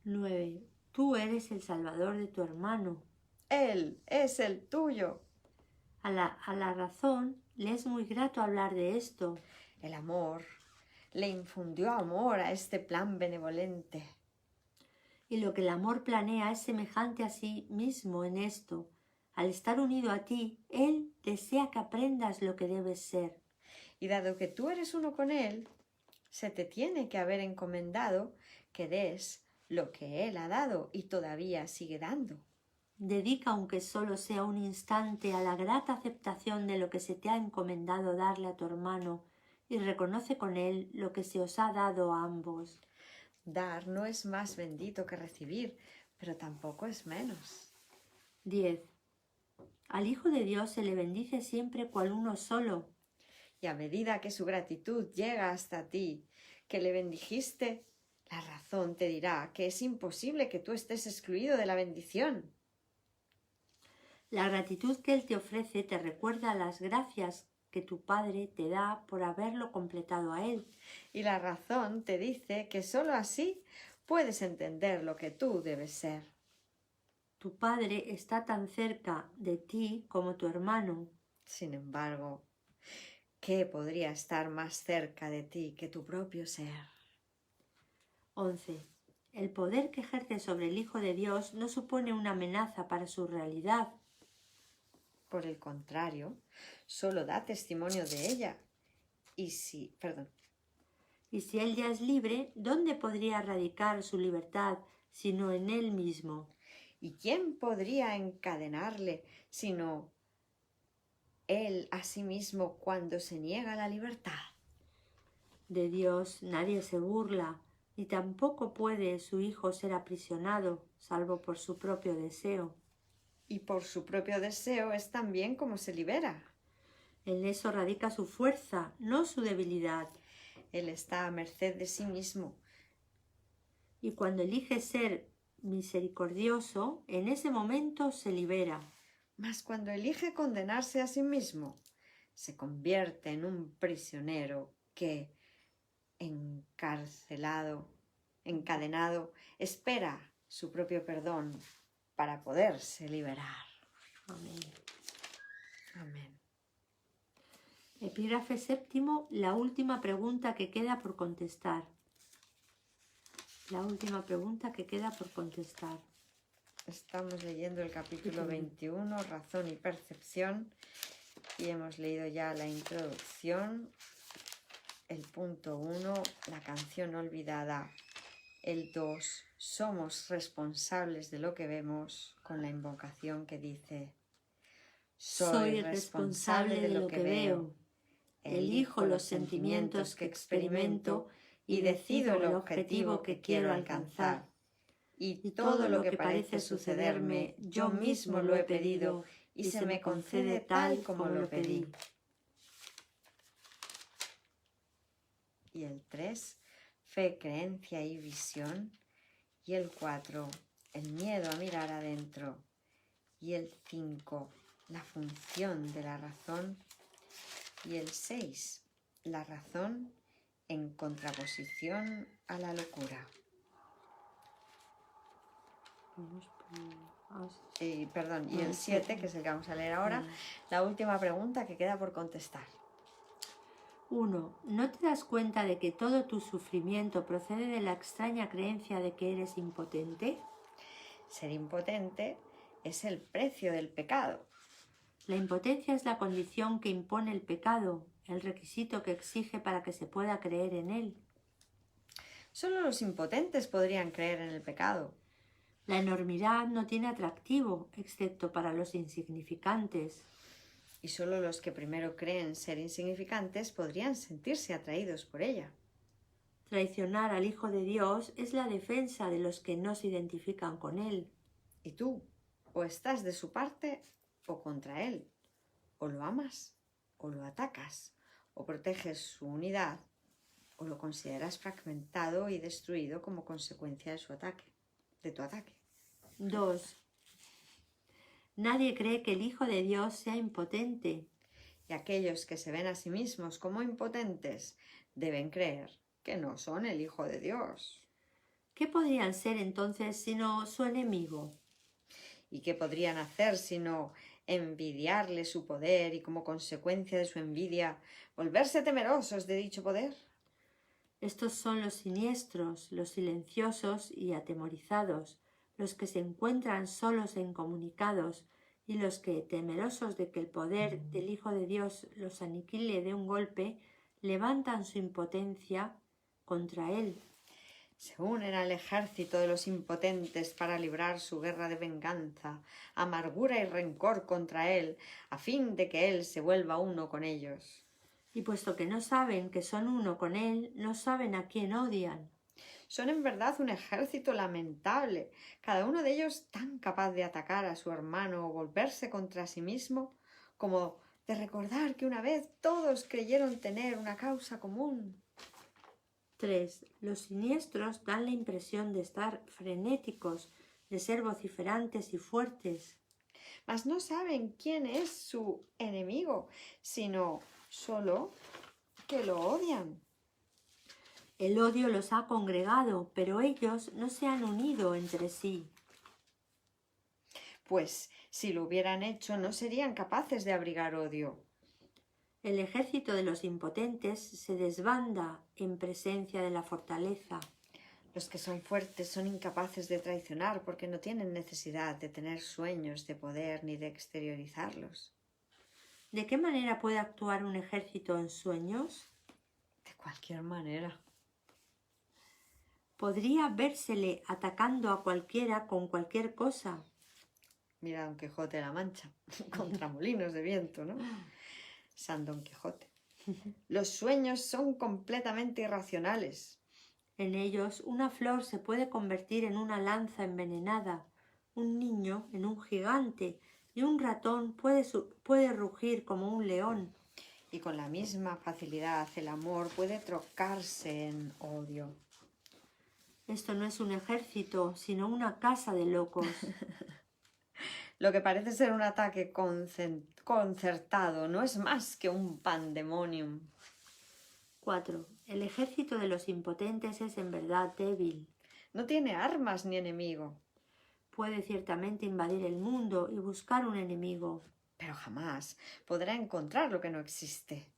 9. Tú eres el salvador de tu hermano. Él es el tuyo. A la razón le es muy grato hablar de esto. El amor le infundió amor a este plan benevolente. Y lo que el amor planea es semejante a sí mismo en esto. Al estar unido a ti, él desea que aprendas lo que debes ser. Y dado que tú eres uno con él, se te tiene que haber encomendado que des lo que él ha dado y todavía sigue dando. Dedica, aunque solo sea un instante, a la grata aceptación de lo que se te ha encomendado darle a tu hermano y reconoce con él lo que se os ha dado a ambos. Dar no es más bendito que recibir, pero tampoco es menos. 10. Al Hijo de Dios se le bendice siempre cual uno solo. Y a medida que su gratitud llega hasta ti, que le bendijiste, la razón te dirá que es imposible que tú estés excluido de la bendición. La gratitud que él te ofrece te recuerda las gracias que tu Padre te da por haberlo completado a él. Y la razón te dice que sólo así puedes entender lo que tú debes ser. Tu Padre está tan cerca de ti como tu hermano. Sin embargo, ¿qué podría estar más cerca de ti que tu propio ser? 11. El poder que ejerce sobre el Hijo de Dios no supone una amenaza para su realidad. Por el contrario, solo da testimonio de ella. Y si él ya es libre, ¿dónde podría radicar su libertad sino en él mismo? ¿Y quién podría encadenarle sino él a sí mismo cuando se niega la libertad? De Dios nadie se burla, ni tampoco puede su Hijo ser aprisionado, salvo por su propio deseo. Y por su propio deseo es también como se libera. En eso radica su fuerza, no su debilidad. Él está a merced de sí mismo. Y cuando elige ser misericordioso, en ese momento se libera. Mas cuando elige condenarse a sí mismo, se convierte en un prisionero que, encadenado, espera su propio perdón para poderse liberar. Amén. Amén. Epígrafe 7, la última pregunta que queda por contestar. La última pregunta que queda por contestar. Estamos leyendo el capítulo 21, Razón y Percepción, y hemos leído ya la introducción, el punto 1, la canción olvidada, el 2, somos responsables de lo que vemos, con la invocación que dice: Soy responsable de lo que veo, elijo los sentimientos que experimento y decido el objetivo que quiero alcanzar. Y todo lo que parece sucederme, yo mismo lo he pedido y se me concede tal como lo pedí. Y el 3, fe, creencia y visión. Y el 4, el miedo a mirar adentro. Y el 5, la función de la razón. Y el 6, la razón en contraposición a la locura. Y el 7, que es el que vamos a leer ahora, la última pregunta que queda por contestar. 1. ¿No te das cuenta de que todo tu sufrimiento procede de la extraña creencia de que eres impotente? Ser impotente es el precio del pecado. La impotencia es la condición que impone el pecado, el requisito que exige para que se pueda creer en él. Solo los impotentes podrían creer en el pecado. La enormidad no tiene atractivo, excepto para los insignificantes. Y solo los que primero creen ser insignificantes podrían sentirse atraídos por ella. Traicionar al Hijo de Dios es la defensa de los que no se identifican con él. Y tú, o estás de su parte o contra él. O lo amas o lo atacas. O proteges su unidad o lo consideras fragmentado y destruido como consecuencia de tu ataque. 2. Nadie cree que el Hijo de Dios sea impotente. Y aquellos que se ven a sí mismos como impotentes deben creer que no son el Hijo de Dios. ¿Qué podrían ser entonces sino su enemigo? ¿Y qué podrían hacer sino envidiarle su poder y como consecuencia de su envidia volverse temerosos de dicho poder? Estos son los siniestros, los silenciosos y atemorizados, los que se encuentran solos e incomunicados, y los que, temerosos de que el poder del Hijo de Dios los aniquile de un golpe, levantan su impotencia contra él. Se unen al ejército de los impotentes para librar su guerra de venganza, amargura y rencor contra él, a fin de que él se vuelva uno con ellos. Y puesto que no saben que son uno con él, no saben a quién odian. Son en verdad un ejército lamentable, cada uno de ellos tan capaz de atacar a su hermano o volverse contra sí mismo, como de recordar que una vez todos creyeron tener una causa común. 3. Los siniestros dan la impresión de estar frenéticos, de ser vociferantes y fuertes. Mas no saben quién es su enemigo, sino solo que lo odian. El odio los ha congregado, pero ellos no se han unido entre sí. Pues si lo hubieran hecho no serían capaces de abrigar odio. El ejército de los impotentes se desbanda en presencia de la fortaleza. Los que son fuertes son incapaces de traicionar porque no tienen necesidad de tener sueños de poder ni de exteriorizarlos. ¿De qué manera puede actuar un ejército en sueños? De cualquier manera. Podría vérsele atacando a cualquiera con cualquier cosa. Mira Don Quijote de la Mancha, contra molinos de viento, ¿no? San Don Quijote. Los sueños son completamente irracionales. En ellos una flor se puede convertir en una lanza envenenada, un niño en un gigante y un ratón puede rugir como un león. Y con la misma facilidad el amor puede trocarse en odio. Esto no es un ejército, sino una casa de locos. Lo que parece ser un ataque concertado no es más que un pandemonium. 4. El ejército de los impotentes es en verdad débil. No tiene armas ni enemigo. Puede ciertamente invadir el mundo y buscar un enemigo. Pero jamás podrá encontrar lo que no existe.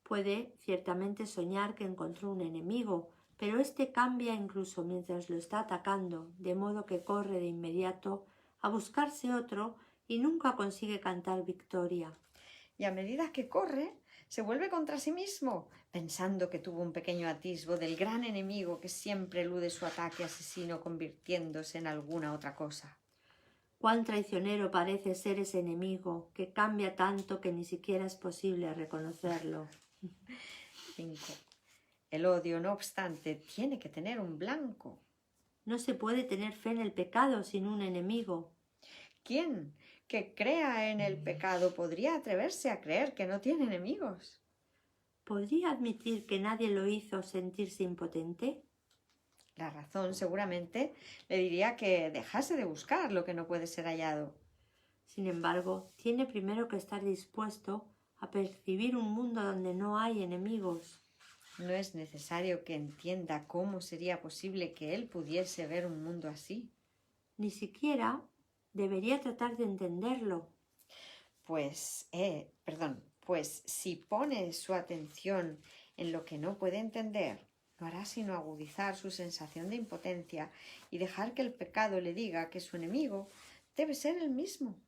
Puede ciertamente soñar que encontró un enemigo, pero este cambia incluso mientras lo está atacando, de modo que corre de inmediato a buscarse otro y nunca consigue cantar victoria. Y a medida que corre, se vuelve contra sí mismo, pensando que tuvo un pequeño atisbo del gran enemigo que siempre elude su ataque asesino convirtiéndose en alguna otra cosa. Cuán traicionero parece ser ese enemigo, que cambia tanto que ni siquiera es posible reconocerlo. 5. El odio, no obstante, tiene que tener un blanco. No se puede tener fe en el pecado sin un enemigo. ¿Quién que crea en el pecado podría atreverse a creer que no tiene enemigos? ¿Podría admitir que nadie lo hizo sentirse impotente? La razón seguramente le diría que dejase de buscar lo que no puede ser hallado. Sin embargo, tiene primero que estar dispuesto a percibir un mundo donde no hay enemigos. No es necesario que entienda cómo sería posible que él pudiese ver un mundo así. Ni siquiera debería tratar de entenderlo. Pues si pone su atención en lo que no puede entender, no hará sino agudizar su sensación de impotencia y dejar que el pecado le diga que su enemigo debe ser él mismo.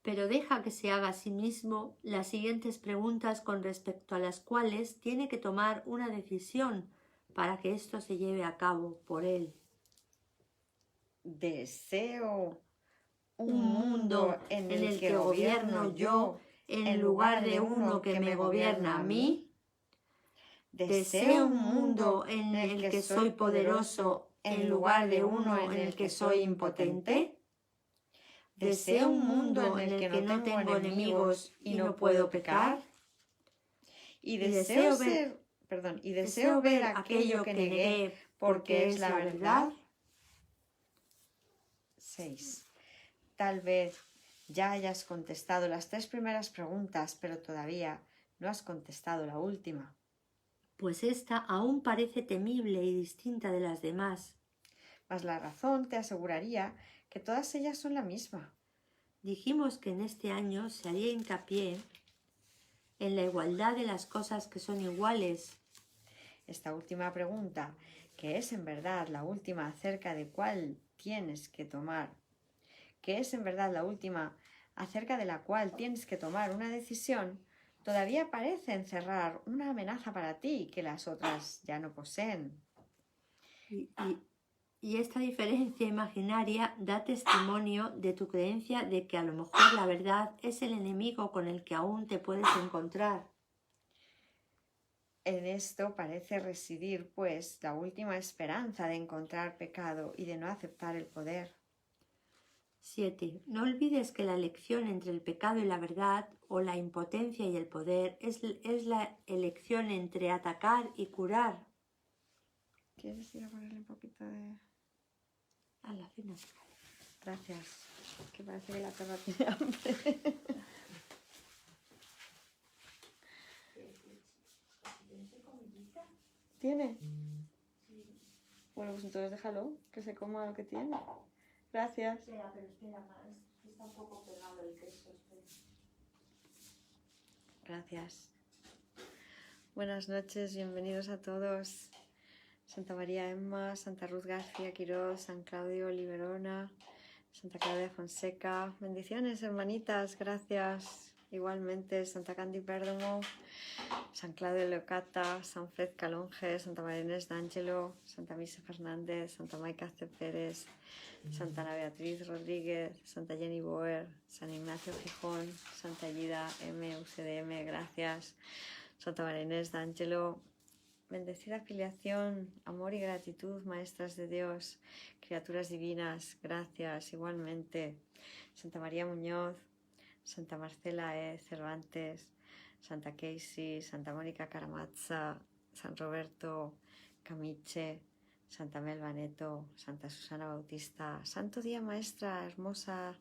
Pero deja que se haga a sí mismo las siguientes preguntas con respecto a las cuales tiene que tomar una decisión para que esto se lleve a cabo por él. Deseo Un mundo en el que gobierno yo en lugar de uno que me gobierna a mí. Deseo un mundo en el que soy poderoso en lugar de uno en el que soy impotente. Deseo un mundo en el que no tengo enemigos y no puedo pecar. Y deseo ver aquello que negué porque es la verdad. 6. Tal vez ya hayas contestado las 3 primeras preguntas, pero todavía no has contestado la última. Pues esta aún parece temible y distinta de las demás. Mas la razón te aseguraría que todas ellas son la misma. Dijimos que en este año se haría hincapié en la igualdad de las cosas que son iguales. Esta última pregunta, que es en verdad la última acerca de cuál tienes que tomar, una decisión, todavía parece encerrar una amenaza para ti que las otras ya no poseen. Y esta diferencia imaginaria da testimonio de tu creencia de que a lo mejor la verdad es el enemigo con el que aún te puedes encontrar. En esto parece residir, pues, la última esperanza de encontrar pecado y de no aceptar el poder. 7. No olvides que la elección entre el pecado y la verdad, o la impotencia y el poder, es la elección entre atacar y curar. ¿Quieres ir a ponerle un poquito de...? A la cena. Gracias. Que parece que la perra tiene hambre. ¿Tiene? Bueno, pues entonces déjalo, que se coma lo que tiene. Gracias. Espera, más. Está un poco pegado el queso. Gracias. Buenas noches, bienvenidos a todos. Santa María Emma, Santa Ruth García Quirós, San Claudio Liberona, Santa Claudia Fonseca. Bendiciones, hermanitas, gracias. Igualmente, Santa Candy Pérdomo, San Claudio Leocata, San Fred Calonge, Santa María Inés d'Angelo, Santa Misa Fernández, Santa Maica C. Pérez, Santa Ana Beatriz Rodríguez, Santa Jenny Boer, San Ignacio Gijón, Santa Gida M. UCDM, gracias. Santa María Inés d'Angelo. Bendecida filiación, amor y gratitud, maestras de Dios, criaturas divinas, gracias igualmente. Santa María Muñoz, Santa Marcela E. Cervantes, Santa Casey, Santa Mónica Caramazza, San Roberto Camiche, Santa Melba Neto, Santa Susana Bautista. Santo día, maestra, hermosa,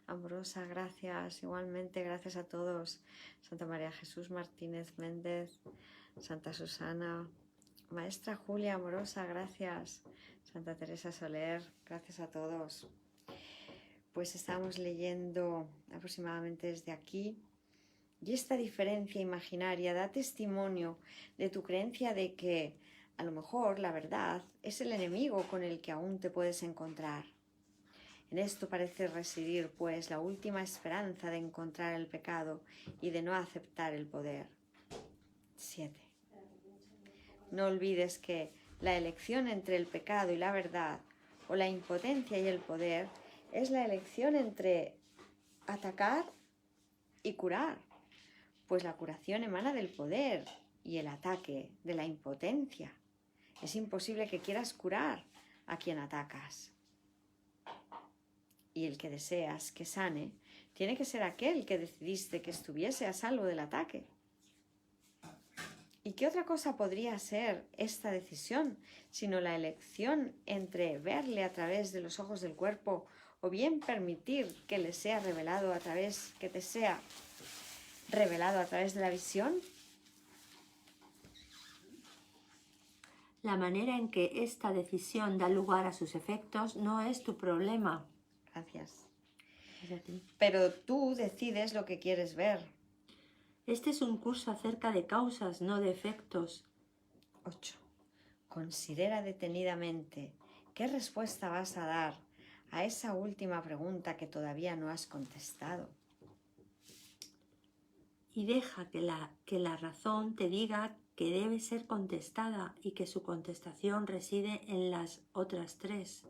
amorosa, gracias igualmente, gracias a todos. Santa María Jesús Martínez Méndez, Santa Susana, Maestra Julia amorosa, gracias. Santa Teresa Soler, gracias a todos. Pues estamos leyendo aproximadamente desde aquí, y esta diferencia imaginaria da testimonio de tu creencia de que a lo mejor la verdad es el enemigo con el que aún te puedes encontrar. En esto parece residir, pues, la última esperanza de encontrar el pecado y de no aceptar el poder. 7. No olvides que la elección entre el pecado y la verdad, o la impotencia y el poder, es la elección entre atacar y curar, pues la curación emana del poder y el ataque de la impotencia. Es imposible que quieras curar a quien atacas. Y el que deseas que sane tiene que ser aquel que decidiste que estuviese a salvo del ataque. ¿Y qué otra cosa podría ser esta decisión sino la elección entre verle a través de los ojos del cuerpo o bien permitir que le sea revelado a través, que te sea revelado a través de la visión? La manera en que esta decisión da lugar a sus efectos no es tu problema. Gracias. Es a ti. Pero tú decides lo que quieres ver. Este es un curso acerca de causas, no de efectos. 8. Considera detenidamente qué respuesta vas a dar a esa última pregunta que todavía no has contestado. Y deja que la razón te diga que debe ser contestada y que su contestación reside en las otras 3.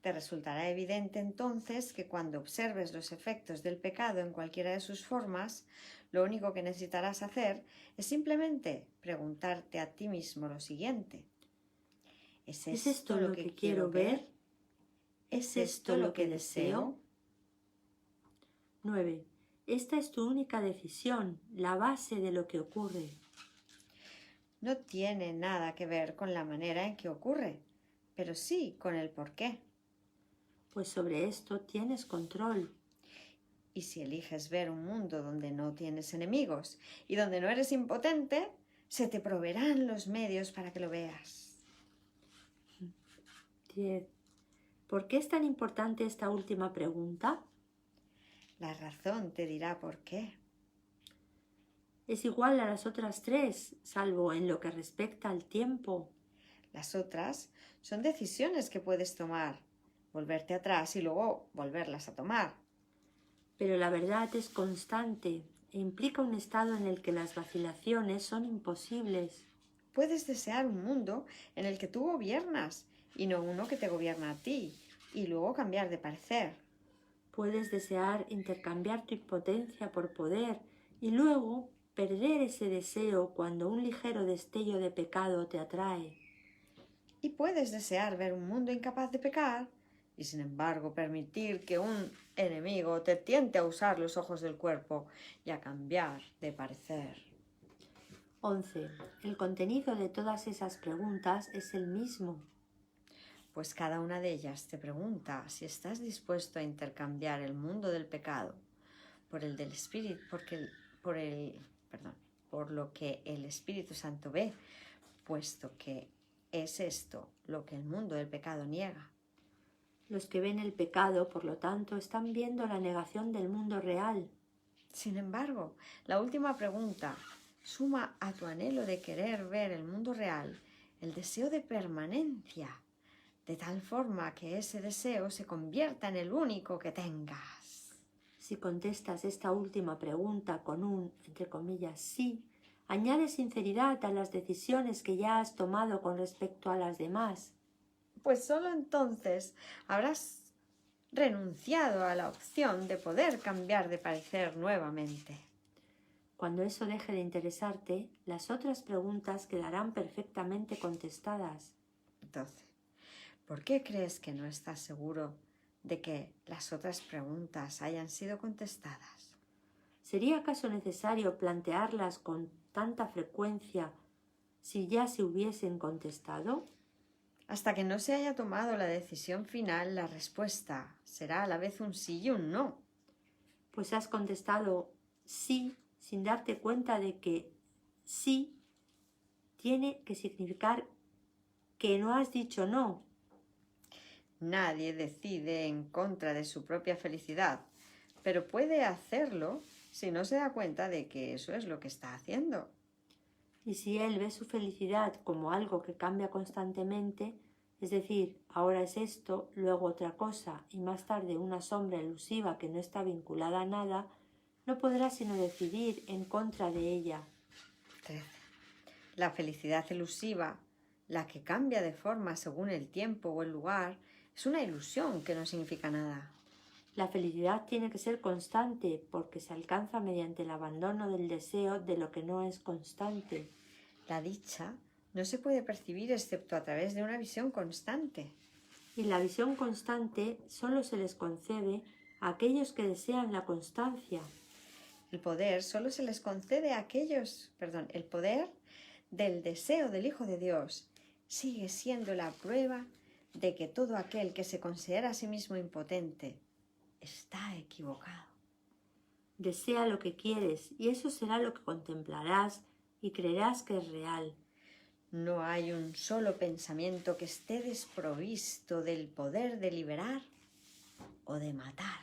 Te resultará evidente entonces que cuando observes los efectos del pecado en cualquiera de sus formas, lo único que necesitarás hacer es simplemente preguntarte a ti mismo lo siguiente. ¿Es esto lo que quiero ver? ¿Es esto lo que deseo? 9. Esta es tu única decisión, la base de lo que ocurre. No tiene nada que ver con la manera en que ocurre, pero sí con el por qué. Pues sobre esto tienes control. Y si eliges ver un mundo donde no tienes enemigos y donde no eres impotente, se te proveerán los medios para que lo veas. 10. ¿Por qué es tan importante esta última pregunta? La razón te dirá por qué. Es igual a las otras 3, salvo en lo que respecta al tiempo. Las otras son decisiones que puedes tomar, volverte atrás y luego volverlas a tomar. Pero la verdad es constante e implica un estado en el que las vacilaciones son imposibles. Puedes desear un mundo en el que tú gobiernas y no uno que te gobierna a ti, y luego cambiar de parecer. Puedes desear intercambiar tu impotencia por poder y luego perder ese deseo cuando un ligero destello de pecado te atrae. Y puedes desear ver un mundo incapaz de pecar y sin embargo permitir que un enemigo te tiente a usar los ojos del cuerpo y a cambiar de parecer. 11. El contenido de todas esas preguntas es el mismo. Pues cada una de ellas te pregunta si estás dispuesto a intercambiar el mundo del pecado por el del Espíritu, por lo que el Espíritu Santo ve, puesto que es esto lo que el mundo del pecado niega. Los que ven el pecado, por lo tanto, están viendo la negación del mundo real. Sin embargo, la última pregunta suma a tu anhelo de querer ver el mundo real el deseo de permanencia, de tal forma que ese deseo se convierta en el único que tengas. Si contestas esta última pregunta con un, entre comillas, sí, añade sinceridad a las decisiones que ya has tomado con respecto a las demás. Pues solo entonces habrás renunciado a la opción de poder cambiar de parecer nuevamente. Cuando eso deje de interesarte, las otras preguntas quedarán perfectamente contestadas. 12. ¿Por qué crees que no estás seguro de que las otras preguntas hayan sido contestadas? ¿Sería acaso necesario plantearlas con tanta frecuencia si ya se hubiesen contestado? Hasta que no se haya tomado la decisión final, la respuesta será a la vez un sí y un no. Pues has contestado sí sin darte cuenta de que sí tiene que significar que no has dicho no. Nadie decide en contra de su propia felicidad, pero puede hacerlo si no se da cuenta de que eso es lo que está haciendo. Y si él ve su felicidad como algo que cambia constantemente, es decir, ahora es esto, luego otra cosa y más tarde una sombra elusiva que no está vinculada a nada, no podrá sino decidir en contra de ella. 13. La felicidad elusiva, la que cambia de forma según el tiempo o el lugar, es una ilusión que no significa nada. La felicidad tiene que ser constante porque se alcanza mediante el abandono del deseo de lo que no es constante. La dicha no se puede percibir excepto a través de una visión constante. Y la visión constante solo se les concede a aquellos que desean la constancia. El poder solo se les concede a el poder del deseo del Hijo de Dios sigue siendo la prueba de que todo aquel que se considera a sí mismo impotente está equivocado. Desea lo que quieres y eso será lo que contemplarás y creerás que es real. No hay un solo pensamiento que esté desprovisto del poder de liberar o de matar.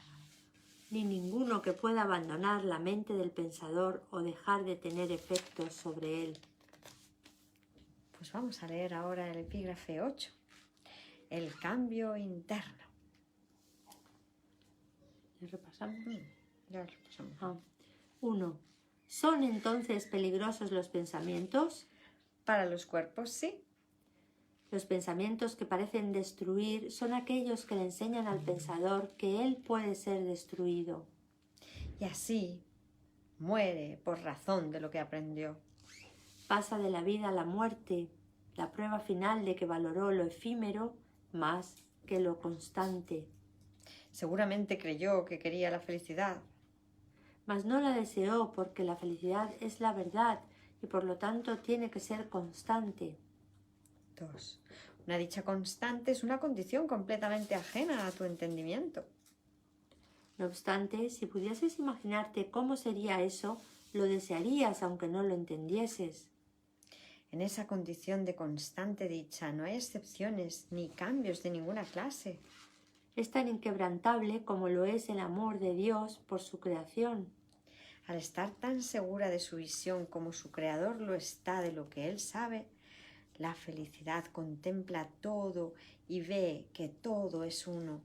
Ni ninguno que pueda abandonar la mente del pensador o dejar de tener efectos sobre él. Pues vamos a leer ahora el epígrafe 8, el cambio interno. ¿Lo repasamos? Ya lo repasamos. 1. ¿Son entonces peligrosos los pensamientos? Para los cuerpos, sí. Los pensamientos que parecen destruir son aquellos que le enseñan al pensador que él puede ser destruido. Y así muere por razón de lo que aprendió. Pasa de la vida a la muerte, la prueba final de que valoró lo efímero más que lo constante. Seguramente creyó que quería la felicidad. Mas no la deseó porque la felicidad es la verdad y por lo tanto tiene que ser constante. 2. Una dicha constante es una condición completamente ajena a tu entendimiento. No obstante, si pudieses imaginarte cómo sería eso, lo desearías aunque no lo entendieses. En esa condición de constante dicha no hay excepciones ni cambios de ninguna clase. Es tan inquebrantable como lo es el amor de Dios por su creación. Al estar tan segura de su visión como su creador lo está de lo que él sabe, la felicidad contempla todo y ve que todo es uno.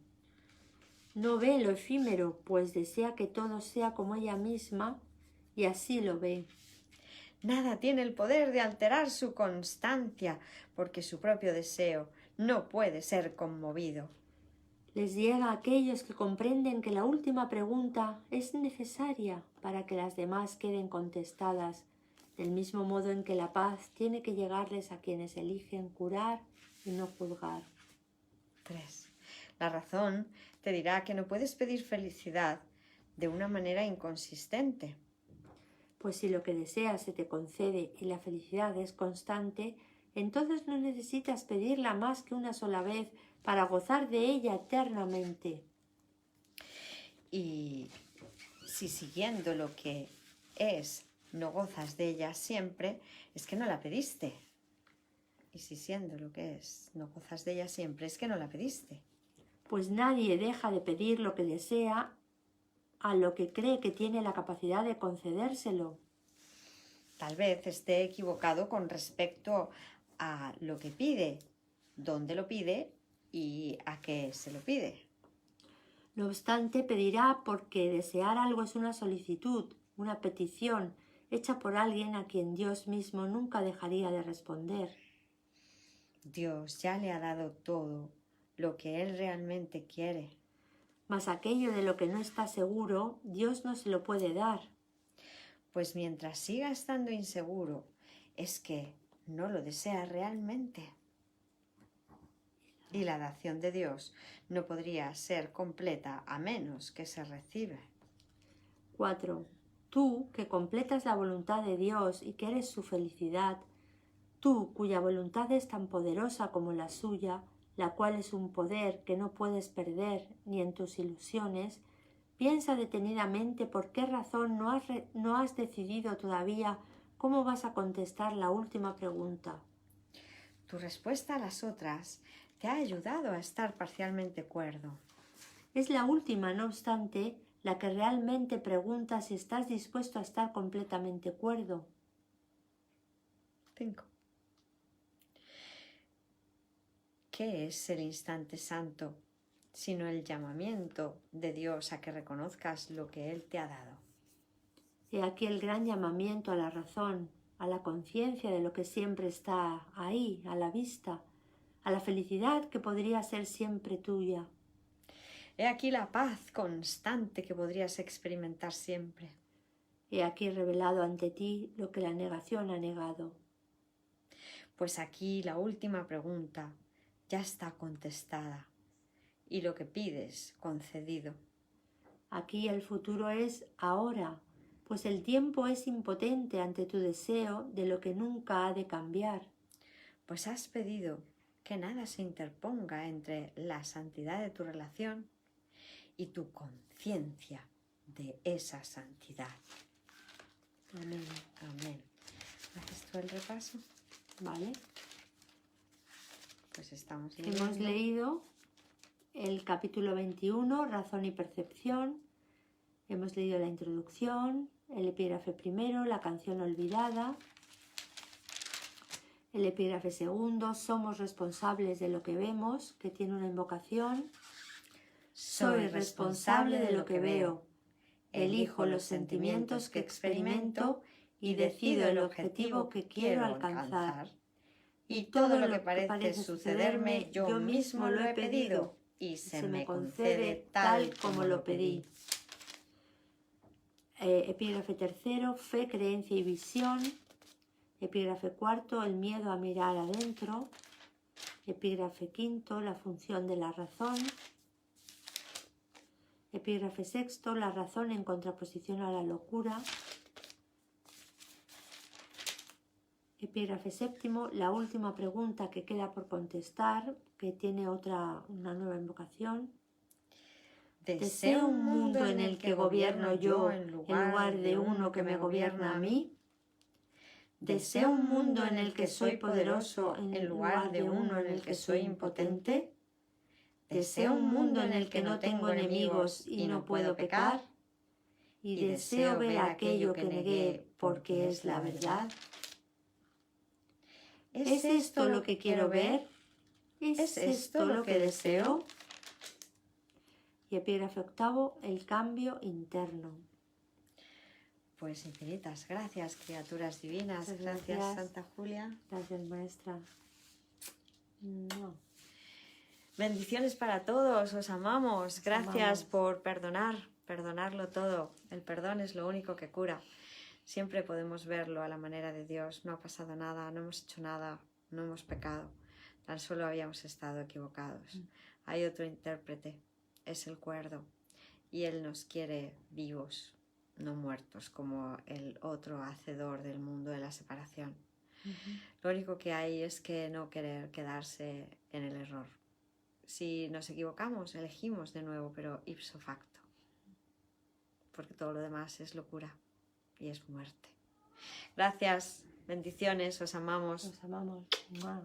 No ve lo efímero, pues desea que todo sea como ella misma, y así lo ve. Nada tiene el poder de alterar su constancia, porque su propio deseo no puede ser conmovido. Les llega a aquellos que comprenden que la última pregunta es necesaria para que las demás queden contestadas, del mismo modo en que la paz tiene que llegarles a quienes eligen curar y no juzgar. 3. La razón te dirá que no puedes pedir felicidad de una manera inconsistente. Pues si lo que deseas se te concede y la felicidad es constante, entonces no necesitas pedirla más que una sola vez para gozar de ella eternamente. Y si siguiendo lo que es no gozas de ella siempre, es que no la pediste. Y si siendo lo que es no gozas de ella siempre, es que no la pediste. Pues nadie deja de pedir lo que desea a lo que cree que tiene la capacidad de concedérselo. Tal vez esté equivocado con respecto a lo que pide, dónde lo pide y a qué se lo pide. No obstante, pedirá porque desear algo es una solicitud, una petición, hecha por alguien a quien Dios mismo nunca dejaría de responder. Dios ya le ha dado todo lo que él realmente quiere. Mas aquello de lo que no está seguro, Dios no se lo puede dar. Pues mientras siga estando inseguro, es que no lo desea realmente. Y la dación de Dios no podría ser completa a menos que se recibe. 4. Tú, que completas la voluntad de Dios y que eres su felicidad, tú, cuya voluntad es tan poderosa como la suya, la cual es un poder que no puedes perder ni en tus ilusiones, piensa detenidamente por qué razón no has decidido todavía cómo vas a contestar la última pregunta. Tu respuesta a las otras te ha ayudado a estar parcialmente cuerdo. Es la última, no obstante, la que realmente pregunta si estás dispuesto a estar completamente cuerdo. 5. ¿Qué es el instante santo sino el llamamiento de Dios a que reconozcas lo que Él te ha dado? He aquí el gran llamamiento a la razón, a la conciencia de lo que siempre está ahí, a la vista, a la felicidad que podría ser siempre tuya. He aquí la paz constante que podrías experimentar siempre. He aquí revelado ante ti lo que la negación ha negado. Pues aquí la última pregunta ya está contestada y lo que pides concedido. Aquí el futuro es ahora, pues el tiempo es impotente ante tu deseo de lo que nunca ha de cambiar. Pues has pedido que nada se interponga entre la santidad de tu relación y tu conciencia de esa santidad. Amén. Amén. ¿Haces tú el repaso? ¿Vale? Pues estamos Hemos leído el capítulo 21, Razón y Percepción. Hemos leído la introducción, el epígrafe primero, la canción olvidada. El epígrafe segundo, somos responsables de lo que vemos, que tiene una invocación. Soy responsable de lo que veo. Elijo los sentimientos que experimento y decido el objetivo que quiero alcanzar. Y todo lo que parece sucederme, yo mismo lo he pedido y se me concede tal como lo pedí. Epígrafe tercero, fe, creencia y visión. Epígrafe cuarto, el miedo a mirar adentro. Epígrafe quinto, la función de la razón. Epígrafe sexto, la razón en contraposición a la locura. Epígrafe séptimo, la última pregunta que queda por contestar, que tiene una nueva invocación. ¿Deseo un mundo en el que gobierno yo en lugar de uno que me gobierna a mí? ¿Deseo un mundo en el que soy poderoso en lugar de uno en el que soy impotente? ¿Deseo un mundo en el que no tengo enemigos y no puedo pecar? ¿Y deseo ver aquello que negué porque es la verdad? ¿Es esto lo que quiero ver? ¿Es esto lo que deseo? Y epígrafe octavo, el cambio interno. Pues infinitas gracias, criaturas divinas. Muchas Gracias, gracias. Santa Julia. Gracias, maestra. No. Bendiciones para todos, os amamos. Os Gracias amamos. por perdonarlo todo. El perdón es lo único que cura. Siempre podemos verlo a la manera de Dios. No ha pasado nada, no hemos hecho nada, no hemos pecado. Tan solo habíamos estado equivocados. Hay otro intérprete, es el cuerdo. Y Él nos quiere vivos, no muertos, como el otro hacedor del mundo de la separación. Lo único que hay es que no querer quedarse en el error. Si nos equivocamos, elegimos de nuevo, pero ipso facto. Porque todo lo demás es locura y es muerte. Gracias, bendiciones, os amamos. Os amamos. Mua.